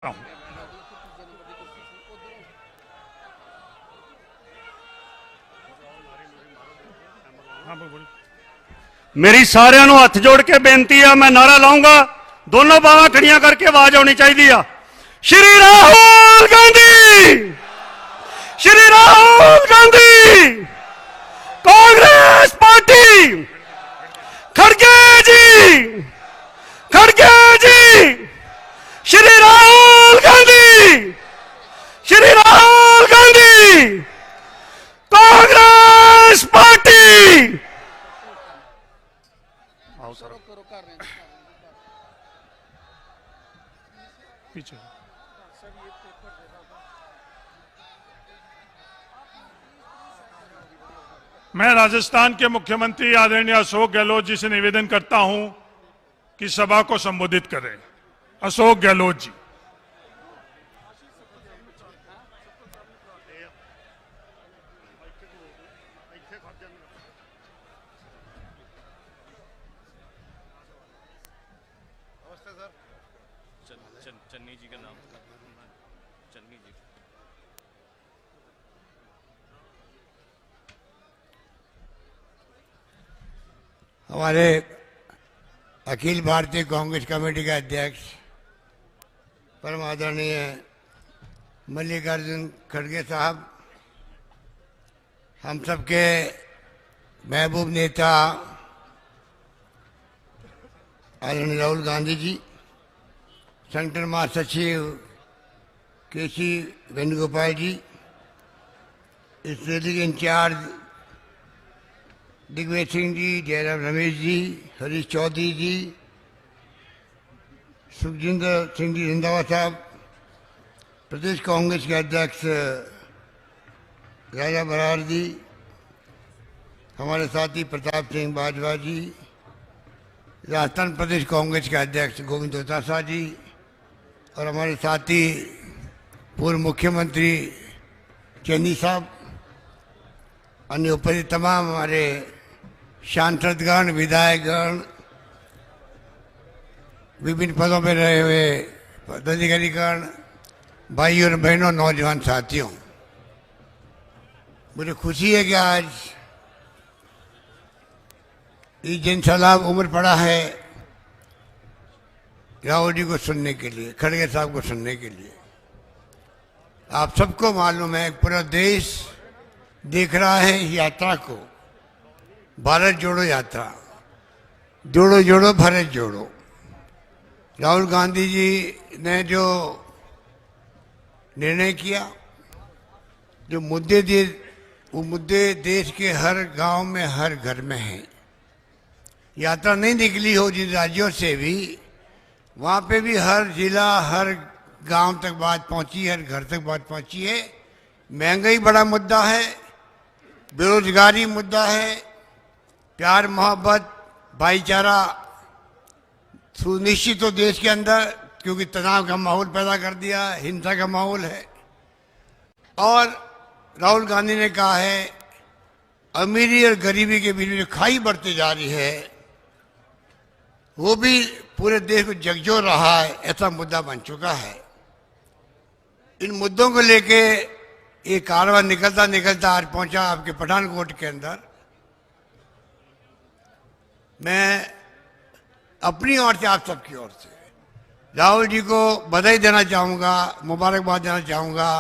हाँ बोल। मेरी सारिਆਂ ਨੂੰ हथ जोड़ के बेनती है, मैं नारा लाऊंगा, दोनों बावां खड़ियां करके आवाज आनी चाहिए। श्री राहुल गांधी, श्री राहुल गांधी, कांग्रेस पार्टी, खड़गे जी, खड़गे जी, श्री राहुल गांधी, श्री राहुल गांधी, कांग्रेस पार्टी। पीछे मैं राजस्थान के मुख्यमंत्री आदरणीय अशोक गहलोत जी से निवेदन करता हूं कि सभा को संबोधित करें। अशोक गहलोत जी। चन्नी जी का नाम, चन्नी जी। हमारे अखिल भारतीय कांग्रेस कमेटी के अध्यक्ष परम आदरणीय मल्लिकार्जुन खड़गे साहब, हम सबके महबूब नेता आदरणीय राहुल गांधी जी, संगठन महासचिव केसी वेणुगोपाल जी, इस रैली के इंचार्ज दिग्विजय सिंह जी, जयराम रमेश जी, हरीश चौधरी जी, सुखजिंदर सिंह जी रंधावा साहब, प्रदेश कांग्रेस के अध्यक्ष राजा बराड़ जी, हमारे साथी प्रताप सिंह बाजवा जी, राजस्थान प्रदेश कांग्रेस के अध्यक्ष गोविंद चौटाला जी, और हमारे साथी पूर्व मुख्यमंत्री चन्नी साहब, अन्य उपस्थित तमाम हमारे सांसदगण, विधायकगण, विभिन्न पदों पर रहे हुए पदाधिकारीगण, भाइयों और बहनों, नौजवान साथियों, मुझे खुशी है कि आज ये जनसैलाब उम्र पड़ा है राहुल जी को सुनने के लिए, खड़गे साहब को सुनने के लिए। आप सबको मालूम है, पूरा देश देख रहा है इस यात्रा को, भारत जोड़ो यात्रा, जोड़ो जोड़ो भारत जोड़ो। राहुल गांधी जी ने जो निर्णय किया, जो मुद्दे दिए, वो मुद्दे देश के हर गांव में, हर घर में हैं। यात्रा नहीं निकली हो जिन राज्यों से भी, वहाँ पे भी हर जिला, हर गांव तक बात पहुँची, हर घर तक बात पहुँची है। महंगाई बड़ा मुद्दा है, बेरोजगारी मुद्दा है, प्यार मोहब्बत भाईचारा सुनिश्चित हो देश के अंदर, क्योंकि तनाव का माहौल पैदा कर दिया, हिंसा का माहौल है। और राहुल गांधी ने कहा है अमीरी और गरीबी के बीच में खाई बढ़ती जा रही है, वो भी पूरे देश को झकझोर रहा है, ऐसा मुद्दा बन चुका है। इन मुद्दों को लेके ये कारवां निकलता निकलता आज पहुंचा आपके पठानकोट के अंदर। मैं अपनी ओर से, आप सबकी ओर से राहुल जी को बधाई देना चाहूँगा, मुबारकबाद देना चाहूँगा।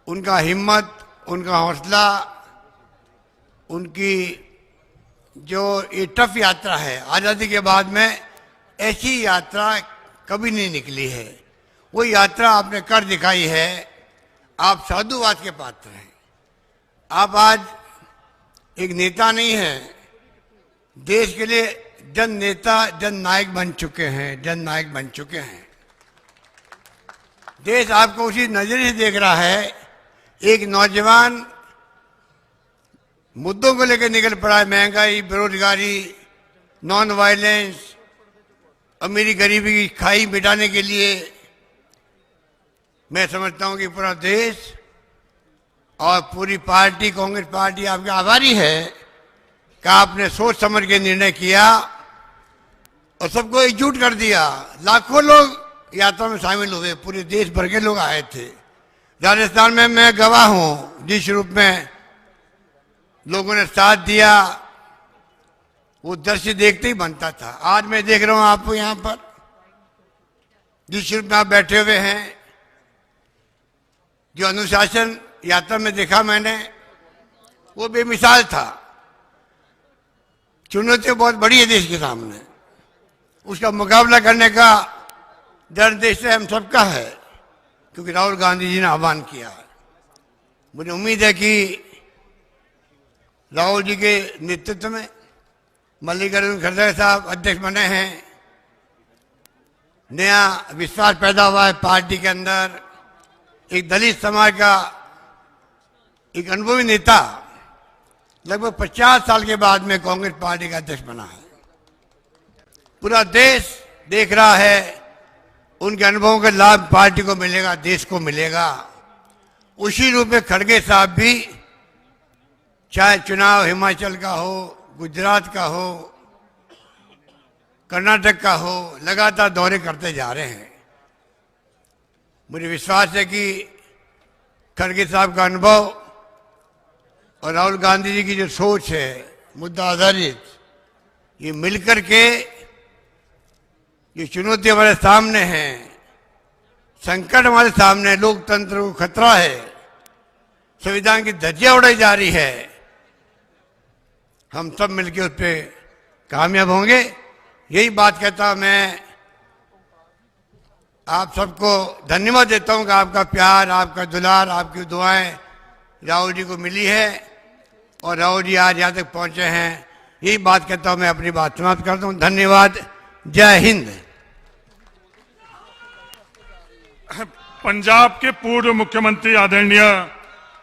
उनका हिम्मत, उनका हौसला, उनकी जो ये टफ यात्रा है, आज़ादी के बाद में ऐसी यात्रा कभी नहीं निकली है, वो यात्रा आपने कर दिखाई है। आप साधुवाद के पात्र हैं। आप आज एक नेता नहीं हैं, देश के लिए जन नेता, जन नायक बन चुके हैं, जन नायक बन चुके हैं। देश आपको उसी नजरिए से देख रहा है। एक नौजवान मुद्दों को लेकर निकल पड़ा है, महंगाई, बेरोजगारी, नॉन वायलेंस, अमीरी गरीबी की खाई मिटाने के लिए। मैं समझता हूं कि पूरा देश और पूरी पार्टी, कांग्रेस पार्टी आपके आभारी है कि आपने सोच समझ के निर्णय किया और सबको एकजुट कर दिया। लाखों लोग यात्रा में शामिल हुए, पूरे देश भर के लोग आए थे। राजस्थान में मैं गवाह हूं, जिस रूप में लोगों ने साथ दिया, वो दृश्य देखते ही बनता था। आज मैं देख रहा हूं आपको यहां पर जिस रूप में आप बैठे हुए हैं, जो अनुशासन यात्रा में देखा मैंने, वो बेमिसाल था। चुनौती बहुत बड़ी है देश के सामने, उसका मुकाबला करने का डर देश से हम सबका है, क्योंकि राहुल गांधी जी ने आह्वान किया है। मुझे उम्मीद है कि राहुल जी के नेतृत्व में मल्लिकार्जुन खड़गे साहब अध्यक्ष बने हैं, नया विश्वास पैदा हुआ है पार्टी के अंदर। एक दलित समाज का एक अनुभवी नेता लगभग 50 साल के बाद में कांग्रेस पार्टी का अध्यक्ष बना है। पूरा देश देख रहा है, उनके अनुभवों का लाभ पार्टी को मिलेगा, देश को मिलेगा। उसी रूप में खड़गे साहब भी, चाहे चुनाव हिमाचल का हो, गुजरात का हो, कर्नाटक का हो, लगातार दौरे करते जा रहे हैं। मुझे विश्वास है कि खड़गे साहब का अनुभव और राहुल गांधी जी की जो सोच है मुद्दा आधारित, ये मिलकर के ये चुनौती हमारे सामने है, संकट हमारे सामने है, लोकतंत्र को खतरा है, संविधान की धज्जियां उड़ाई जा रही है, हम सब मिलकर उस पर कामयाब होंगे। यही बात कहता मैं आप सबको धन्यवाद देता हूं कि आपका प्यार, आपका दुलार, आपकी दुआएं राहुल जी को मिली है और राहुल जी आज यहाँ तक पहुंचे हैं। यही बात कहता हूं, मैं अपनी बात समाप्त करता हूं। धन्यवाद। जय हिंद। पंजाब के पूर्व मुख्यमंत्री आदरणीय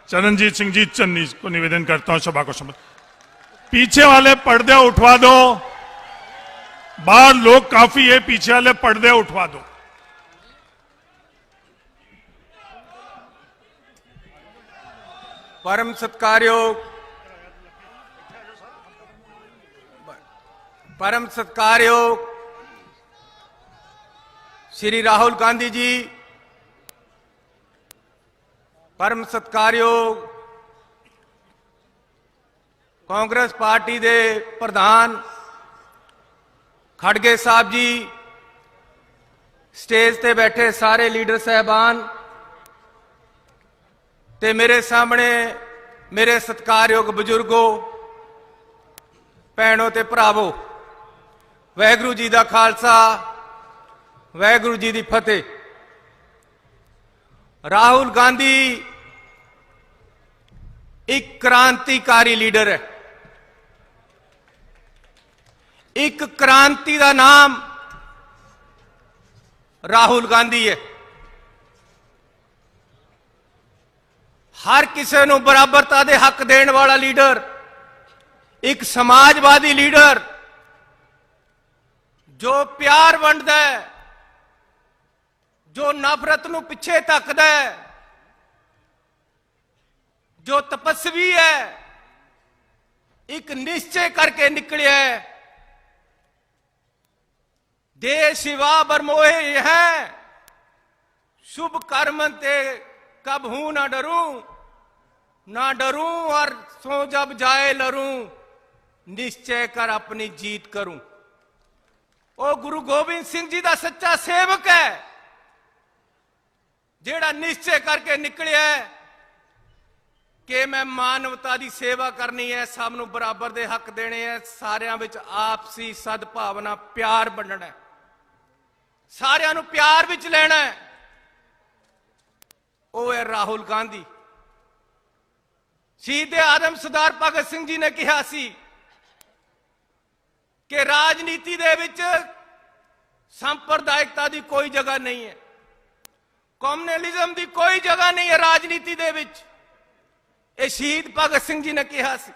चरणजीत सिंह जी चन्नी को निवेदन करता हूं सभा को संबोधित। पीछे वाले पर्दे उठवा दो, बाहर लोग काफी है, पीछे वाले पर्दे उठवा दो। परम सत्कारयोग श्री राहुल गांधी जी, परम सत्कारयोग कांग्रेस पार्टी दे प्रधान खड़गे साहब जी, स्टेज ते बैठे सारे लीडर साहबान ते मेरे सामने मेरे सत्कारयोग बजुर्गो, भैनों ते भरावो, वाहिगुरू जी का खालसा, वाहिगुरू जी की फतेह। राहुल गांधी एक क्रांतिकारी लीडर है। एक क्रांति का नाम राहुल गांधी है। हर किसी को बराबरता दे हक देने वाला लीडर, एक समाजवादी लीडर जो प्यार वंडदा है, जो नफरत नूं पिछे धकदा है, जो तपस्वी है, एक निश्चय करके निकलिया है, देश सेवा बरमोहे है, शुभ कर्म ते कब हूं ना डरूं और सो जब जाए लरूं, निश्चय कर अपनी जीत करूं। ओ गुरु गोबिंद सिंह जी का सच्चा सेवक है, जेड़ा निश्चय करके निकलिया है कि मैं मानवता की सेवा करनी है, सबनों बराबर दे हक देने हैं, सारियां विच आपसी सद्भावना प्यार वंडना है, सारियां नूं प्यार विच लेना है। वो है राहुल गांधी। शहीद आदम सरदार भगत सिंह जी ने कहा सी कि राजनीति दे विच सांप्रदायिकता की कोई जगह नहीं है, कम्युनलिज्म की कोई जगह नहीं है राजनीति दे विच। ये शहीद भगत सिंह जी ने कहा सी।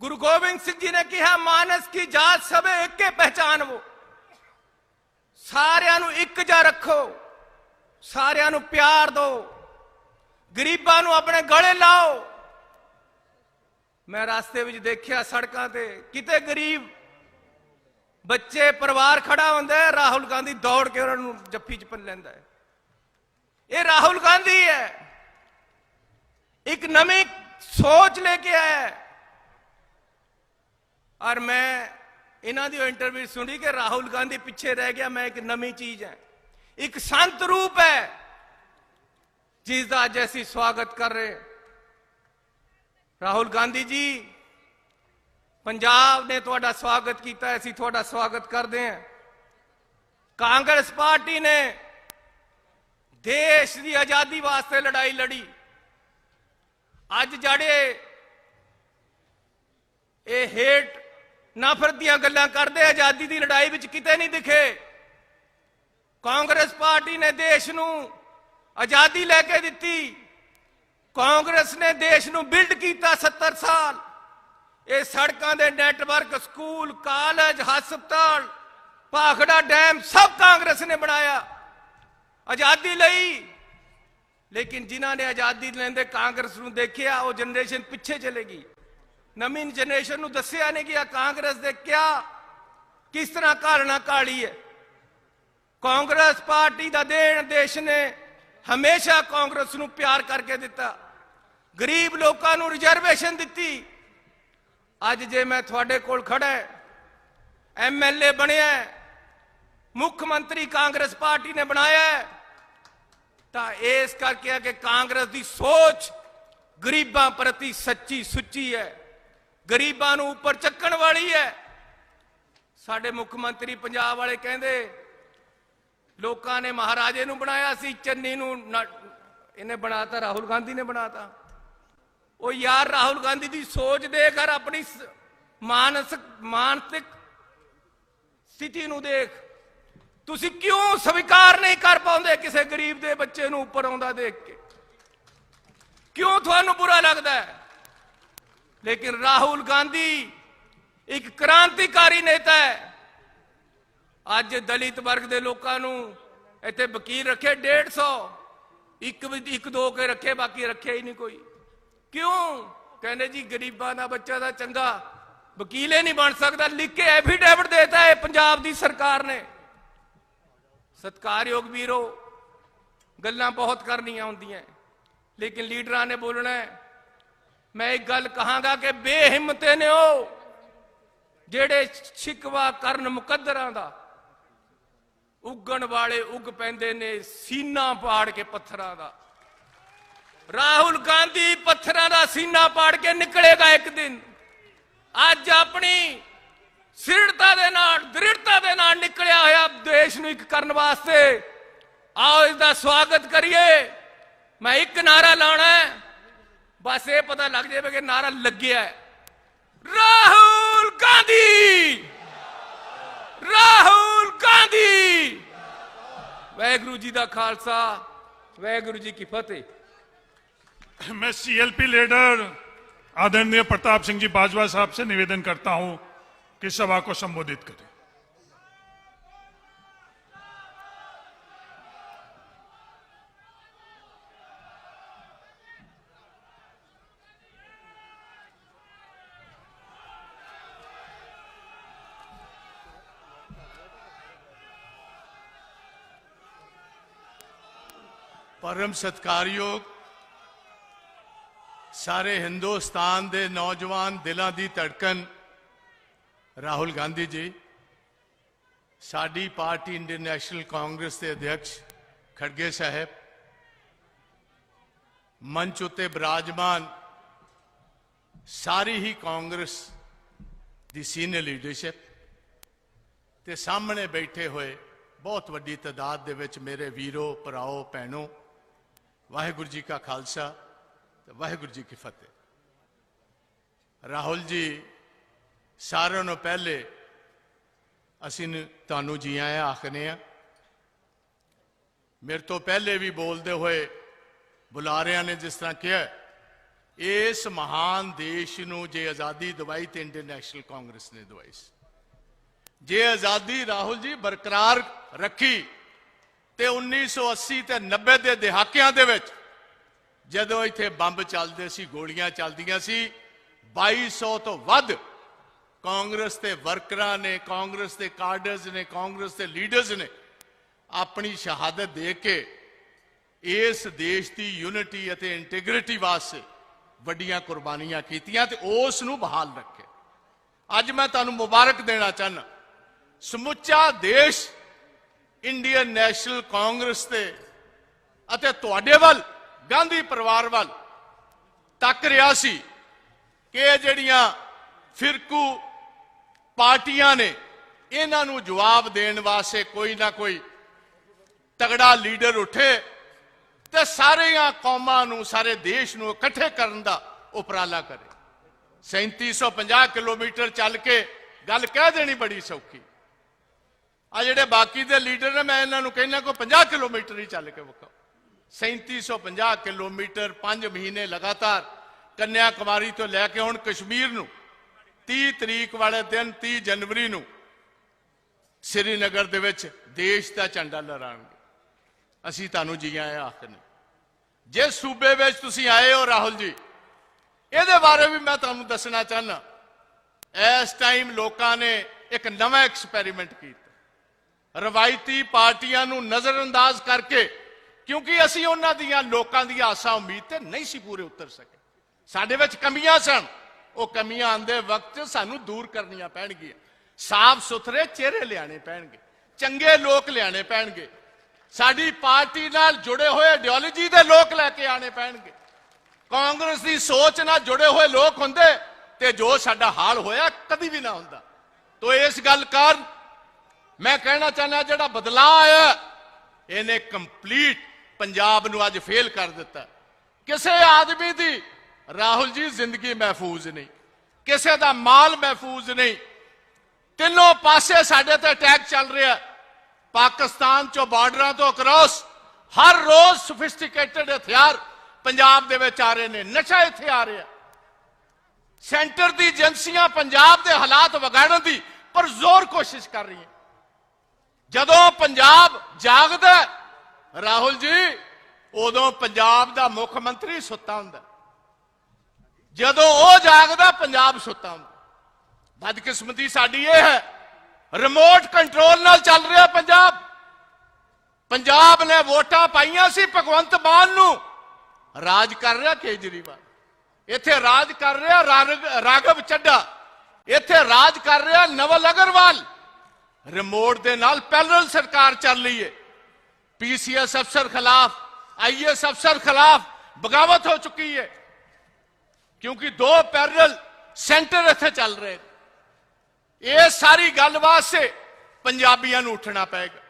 गुरु गोबिंद सिंह जी ने कहा मानस की जात सब एक पहचान वो, सारियां नूं एक जा रखो, सारियां नूं प्यार दो, गरीबां नूं अपने गले लाओ। मैं रास्ते विच देखिया सड़कां ते किते गरीब ਬੱਚੇ ਪਰਿਵਾਰ ਖੜਾ ਹੁੰਦਾ ਹੈ, ਰਾਹੁਲ ਗਾਂਧੀ ਦੌੜ ਕੇ ਉਹਨਾਂ ਨੂੰ ਜੱਫੀ ਚ ਪਾ ਲੈਂਦਾ ਹੈ। ਇਹ ਰਾਹੁਲ ਗਾਂਧੀ ਹੈ, ਇੱਕ ਨਵੀਂ ਸੋਚ ਲੈ ਕੇ ਆਇਆ ਹੈ। और मैं इन्हों की इंटरव्यू सुनी कि राहुल गांधी पिछे रह गया, मैं एक नवी चीज है, एक संत रूप है जिसका अज असी स्वागत कर रहे। राहुल गांधी जी, पंजाब ने तुहाडा स्वागत किया, असी तुहाडा स्वागत करते हैं। कांग्रेस पार्टी ने देश की आजादी वास्ते लड़ाई लड़ी। अज जड़े ये हेट नफरत दी गल्लां करदे, आजादी की लड़ाई विच किते नहीं दिखे। कांग्रेस पार्टी ने देश नूं आजादी लैके दिती। कांग्रेस ने देश नूं बिल्ड किया 70 साल। ये सड़कों के नैटवर्क, स्कूल, कॉलेज, हस्पताल, भाखड़ा डैम सब कांग्रेस ने बनाया आजादी लई। लेकिन जिन्हों ने आजादी लेंदे कांग्रेस नूं देखिया, वो जनरेशन पिछे चलेगी। नवी जनरेशन नूं दस्सिया नहीं गया कांग्रेस दे क्या किस तरह घालना घाली है। कांग्रेस पार्टी का देन देश ने हमेशा कांग्रेस नूं प्यार करके दिता। गरीब लोगों नूं रिजर्वेशन दिती। अज जे मैं थोड़े कोल खड़ा है, MLA बनया है, मुख्यमंत्री कांग्रेस पार्टी ने बनाया है, तो इस करके कि कांग्रेस की सोच गरीबां प्रति सच्ची सुच्ची है, गरीबां नूं उपर चक्कण वाली है। साडे मुख्यमंत्री पंजाब वाले कहंदे लोकां ने महाराजे नूं बनाया सी, चन्नी नूं इन्हें बनाता, राहुल गांधी ने बनाता। ओ यार, राहुल गांधी की सोच देख और अपनी मानसिक स्थिति नूं देख। तुसी क्यों स्वीकार नहीं कर पाउंदे किसी गरीब दे बच्चे नूं उपर आउंदा देख के? क्यों तुहानूं बुरा लगदा है? लेकिन राहुल गांधी एक क्रांतिकारी नेता है। अज दलित वर्ग के लोगों नूं इत्थे वकील रखे 150, एक दो के रखे, बाकी रखे ही नहीं कोई। क्यों? कहने जी गरीबां दा बच्चा दा चंगा वकील ही नहीं बन सकता, लिख के एफिडेविट देता है पंजाब की सरकार ने। सत्कारयोग वीरो, गल्लां बहुत करनियां होंदियां, लेकिन लीडरां ने बोलना है। मैं एक गल कहांगा कि बेहिम्मते ने हो जेड़े शिकवा करन मुकद्दरां दा, उगण वाले उग पैंदे ने सीना पाड़ के पत्थरां दा। राहुल गांधी पत्थरां दा सीना पाड़ के निकलेगा एक दिन। अज अपनी सिरता दे नाल, दृढ़ता दे नाल निकलिया होया देश नूं इक करन वास्ते। आओ इसदा स्वागत करिए। मैं एक नारा लाना है, बस ये पता लग जाए कि नारा लग्या है। राहुल गांधी, राहुल गांधी। वाहिगुरू जी का खालसा, वाहिगुरू जी की फतेह। मैं CLP लीडर आदरणीय प्रताप सिंह जी बाजवा साहब से निवेदन करता हूं कि सभा को संबोधित करें। परम सत्कारयोग सारे हिंदुस्तान के नौजवान दिलों की धड़कन राहुल गांधी जी, साडी पार्टी इंडियन नेशनल कांग्रेस के अध्यक्ष खड़गे साहब, मंच उत्ते विराजमान सारी ही कांग्रेस की सीनियर लीडरशिप ते सामने बैठे हुए बहुत वड्डी तादाद दे विच मेरे वीरों, भराओ, भैनों, वाहिगुरू जी का खालसा, वाहिगुरू जी की फतेह। राहुल जी, सारों नों पहले असीं तुहानूं जी आया आखने आ। मेरे तो पहले भी बोलते हुए बुलारियां ने जिस तरह कहा, इस महान देश नूं जे आज़ादी दवाई तो इंडियन नेशनल कांग्रेस ने दवाई सी। जे आज़ादी राहुल जी बरकरार रखी तो 1980 ते 90 के दहाकियां दे विच जदों इत्थे बंब चलते सी, गोलियां चलदियां सी, 2200 तो वध ਕਾਂਗਰਸ ਦੇ ਵਰਕਰਾਂ ਨੇ, ਕਾਂਗਰਸ ਦੇ ਕਾਡਰਸ ਨੇ, ਕਾਂਗਰਸ ਦੇ ਲੀਡਰਸ ਨੇ ਆਪਣੀ ਸ਼ਹਾਦਤ ਦੇ ਕੇ ਇਸ ਦੇਸ਼ ਦੀ ਯੂਨਿਟੀ ਅਤੇ ਇੰਟੀਗ੍ਰਿਟੀ ਵਾਸਤੇ ਵੱਡੀਆਂ ਕੁਰਬਾਨੀਆਂ ਕੀਤੀਆਂ ਤੇ ਉਸ ਨੂੰ ਬਹਾਲ ਰੱਖੇ। ਅੱਜ ਮੈਂ ਤੁਹਾਨੂੰ ਮੁਬਾਰਕ ਦੇਣਾ ਚਾਹੁੰਦਾ, ਸਮੁੱਚਾ ਦੇਸ਼ ਇੰਡੀਅਨ ਨੈਸ਼ਨਲ ਕਾਂਗਰਸ ਤੇ ਅਤੇ ਤੁਹਾਡੇ ਵੱਲ, ਗਾਂਧੀ ਪਰਿਵਾਰ ਵੱਲ ਤੱਕ ਰਿਹਾ ਸੀ ਕਿ ਇਹ ਜਿਹੜੀਆਂ ਫਿਰਕੂ ਪਾਰਟੀਆਂ ਨੇ ਇਹਨਾਂ ਨੂੰ ਜਵਾਬ ਦੇਣ ਵਾਸਤੇ ਕੋਈ ਨਾ ਕੋਈ ਤਗੜਾ ਲੀਡਰ ਉੱਠੇ ਤੇ ਸਾਰੀਆਂ ਕੌਮਾਂ ਨੂੰ, ਸਾਰੇ ਦੇਸ਼ ਨੂੰ ਇਕੱਠੇ ਕਰਨ ਦਾ ਉਪਰਾਲਾ ਕਰੇ। 3750 ਕਿਲੋਮੀਟਰ ਚੱਲ ਕੇ ਗੱਲ ਕਹਿ ਦੇਣੀ ਬੜੀ ਸੌਖੀ। ਆ ਜਿਹੜੇ ਬਾਕੀ ਦੇ ਲੀਡਰ ਨੇ, ਮੈਂ ਇਹਨਾਂ ਨੂੰ ਕਹਿੰਦਾ ਕੋਈ 50 ਕਿਲੋਮੀਟਰ ਹੀ ਚੱਲ ਕੇ ਵਿਖਾਓ। 3750 ਕਿਲੋਮੀਟਰ 5 ਮਹੀਨੇ ਲਗਾਤਾਰ ਕੰਨਿਆ ਕੁਮਾਰੀ ਤੋਂ ਲੈ ਕੇ ਹੁਣ ਕਸ਼ਮੀਰ ਨੂੰ 30 ਤਰੀਕ ਵਾਲੇ ਦਿਨ 30 ਜਨਵਰੀ ਨੂੰ ਸ੍ਰੀਨਗਰ ਦੇ ਵਿੱਚ ਦੇਸ਼ ਦਾ ਝੰਡਾ ਲਹਿਰਾਣਗੇ। ਅਸੀਂ ਤੁਹਾਨੂੰ ਜੀ ਆਇਆਂ ਆਖਦੇ। ਜਿਸ ਸੂਬੇ ਵਿੱਚ ਤੁਸੀਂ ਆਏ ਹੋ ਰਾਹੁਲ ਜੀ, ਇਹਦੇ ਬਾਰੇ ਵੀ ਮੈਂ ਤੁਹਾਨੂੰ ਦੱਸਣਾ ਚਾਹੁੰਦਾ। ਇਸ ਟਾਈਮ ਲੋਕਾਂ ਨੇ ਇੱਕ ਨਵਾਂ ਐਕਸਪੈਰੀਮੈਂਟ ਕੀਤਾ, ਰਵਾਇਤੀ ਪਾਰਟੀਆਂ ਨੂੰ ਨਜ਼ਰਅੰਦਾਜ਼ ਕਰਕੇ, ਕਿਉਂਕਿ ਅਸੀਂ ਉਹਨਾਂ ਦੀਆਂ ਲੋਕਾਂ ਦੀਆਂ ਆਸਾਂ ਉਮੀਦ ਤੇ ਨਹੀਂ ਸੀ ਪੂਰੇ ਉਤਰ ਸਕੇ। ਸਾਡੇ ਵਿੱਚ ਕਮੀਆਂ ਸਨ, ਉਹ ਕਮੀਆਂ ਆਉਂਦੇ ਵਕਤ ਸਾਨੂੰ ਦੂਰ ਕਰਨੀਆਂ ਪੈਣਗੀਆਂ। ਸਾਫ਼ ਸੁਥਰੇ ਚਿਹਰੇ ਲਿਆਣੇ ਪੈਣਗੇ, ਚੰਗੇ ਲੋਕ ਲਿਆਣੇ ਪੈਣਗੇ, ਸਾਡੀ ਪਾਰਟੀ ਨਾਲ ਜੁੜੇ ਹੋਏ ਆਈਡੀਓਲੋਜੀ ਦੇ ਲੋਕ ਲੈ ਕੇ ਆਣੇ ਪੈਣਗੇ। ਕਾਂਗਰਸ ਦੀ ਸੋਚ ਨਾਲ ਜੁੜੇ ਹੋਏ ਲੋਕ ਹੁੰਦੇ ਤੇ ਜੋ ਸਾਡਾ ਹਾਲ ਹੋਇਆ ਕਦੀ ਵੀ ਨਾ ਹੁੰਦਾ। ਤੋ ਇਸ ਗੱਲ ਕਾਰਨ ਮੈਂ ਕਹਿਣਾ ਚਾਹੁੰਦਾ, ਜਿਹੜਾ ਬਦਲਾਅ ਆਇਆ ਇਹਨੇ ਕੰਪਲੀਟ ਪੰਜਾਬ ਨੂੰ ਅੱਜ ਫੇਲ ਕਰ ਦਿੱਤਾ। ਕਿਸੇ ਆਦਮੀ ਦੀ, ਰਾਹੁਲ ਜੀ, ਜ਼ਿੰਦਗੀ ਮਹਿਫੂਜ਼ ਨਹੀਂ, ਕਿਸੇ ਦਾ ਮਾਲ ਮਹਿਫੂਜ਼ ਨਹੀਂ। ਤਿੰਨੋਂ ਪਾਸੇ ਸਾਡੇ ਤੇ ਅਟੈਕ ਚੱਲ ਰਿਹਾ। ਪਾਕਿਸਤਾਨ ਚੋਂ ਬਾਰਡਰਾਂ ਤੋਂ ਕ੍ਰੋਸ ਹਰ ਰੋਜ਼ ਸੋਫਿਸਟੀਕੇਟਡ ਹਥਿਆਰ ਪੰਜਾਬ ਦੇ ਵਿੱਚ ਆ ਰਹੇ ਨੇ, ਨਸ਼ਾ ਇੱਥੇ ਆ ਰਿਹਾ। ਸੈਂਟਰ ਦੀ ਏਜੰਸੀਆਂ ਪੰਜਾਬ ਦੇ ਹਾਲਾਤ ਵਿਗਾੜਨ ਦੀ ਪਰਜ਼ੋਰ ਕੋਸ਼ਿਸ਼ ਕਰ ਰਹੀਆਂ। ਜਦੋਂ ਪੰਜਾਬ ਜਾਗਦਾ ਰਾਹੁਲ ਜੀ, ਉਦੋਂ ਪੰਜਾਬ ਦਾ ਮੁੱਖ ਮੰਤਰੀ ਸੁੱਤਾ ਹੁੰਦਾ। ਜਦੋਂ ਉਹ ਜਾਗਦਾ, ਪੰਜਾਬ ਸੁੱਤਾ ਹੁੰਦਾ। ਬਦਕਿਸਮਤੀ ਸਾਡੀ ਇਹ ਹੈ, ਰਿਮੋਟ ਕੰਟਰੋਲ ਨਾਲ ਚੱਲ ਰਿਹਾ ਪੰਜਾਬ। ਪੰਜਾਬ ਨੇ ਵੋਟਾਂ ਪਾਈਆਂ ਸੀ ਭਗਵੰਤ ਮਾਨ ਨੂੰ, ਰਾਜ ਕਰ ਰਿਹਾ ਕੇਜਰੀਵਾਲ। ਇੱਥੇ ਰਾਜ ਕਰ ਰਿਹਾ ਰਾਘਵ ਚੱਡਾ, ਇੱਥੇ ਰਾਜ ਕਰ ਰਿਹਾ ਨਵਲ ਅਗਰਵਾਲ। ਰਿਮੋਟ ਦੇ ਨਾਲ ਪੈਰਲਲ ਸਰਕਾਰ ਚੱਲ ਰਹੀ ਹੈ। ਪੀਸੀਐਸ ਅਫਸਰ ਖਿਲਾਫ, ਆਈਐਸ ਅਫਸਰ ਖਿਲਾਫ ਬਗਾਵਤ ਹੋ ਚੁੱਕੀ ਹੈ, ਕਿਉਂਕਿ ਦੋ ਪੈਰਲਲ ਸੈਂਟਰ ਇੱਥੇ ਚੱਲ ਰਹੇ। ਇਹ ਸਾਰੀ ਗੱਲ ਵਾਸਤੇ ਪੰਜਾਬੀਆਂ ਨੂੰ ਉੱਠਣਾ ਪਏਗਾ।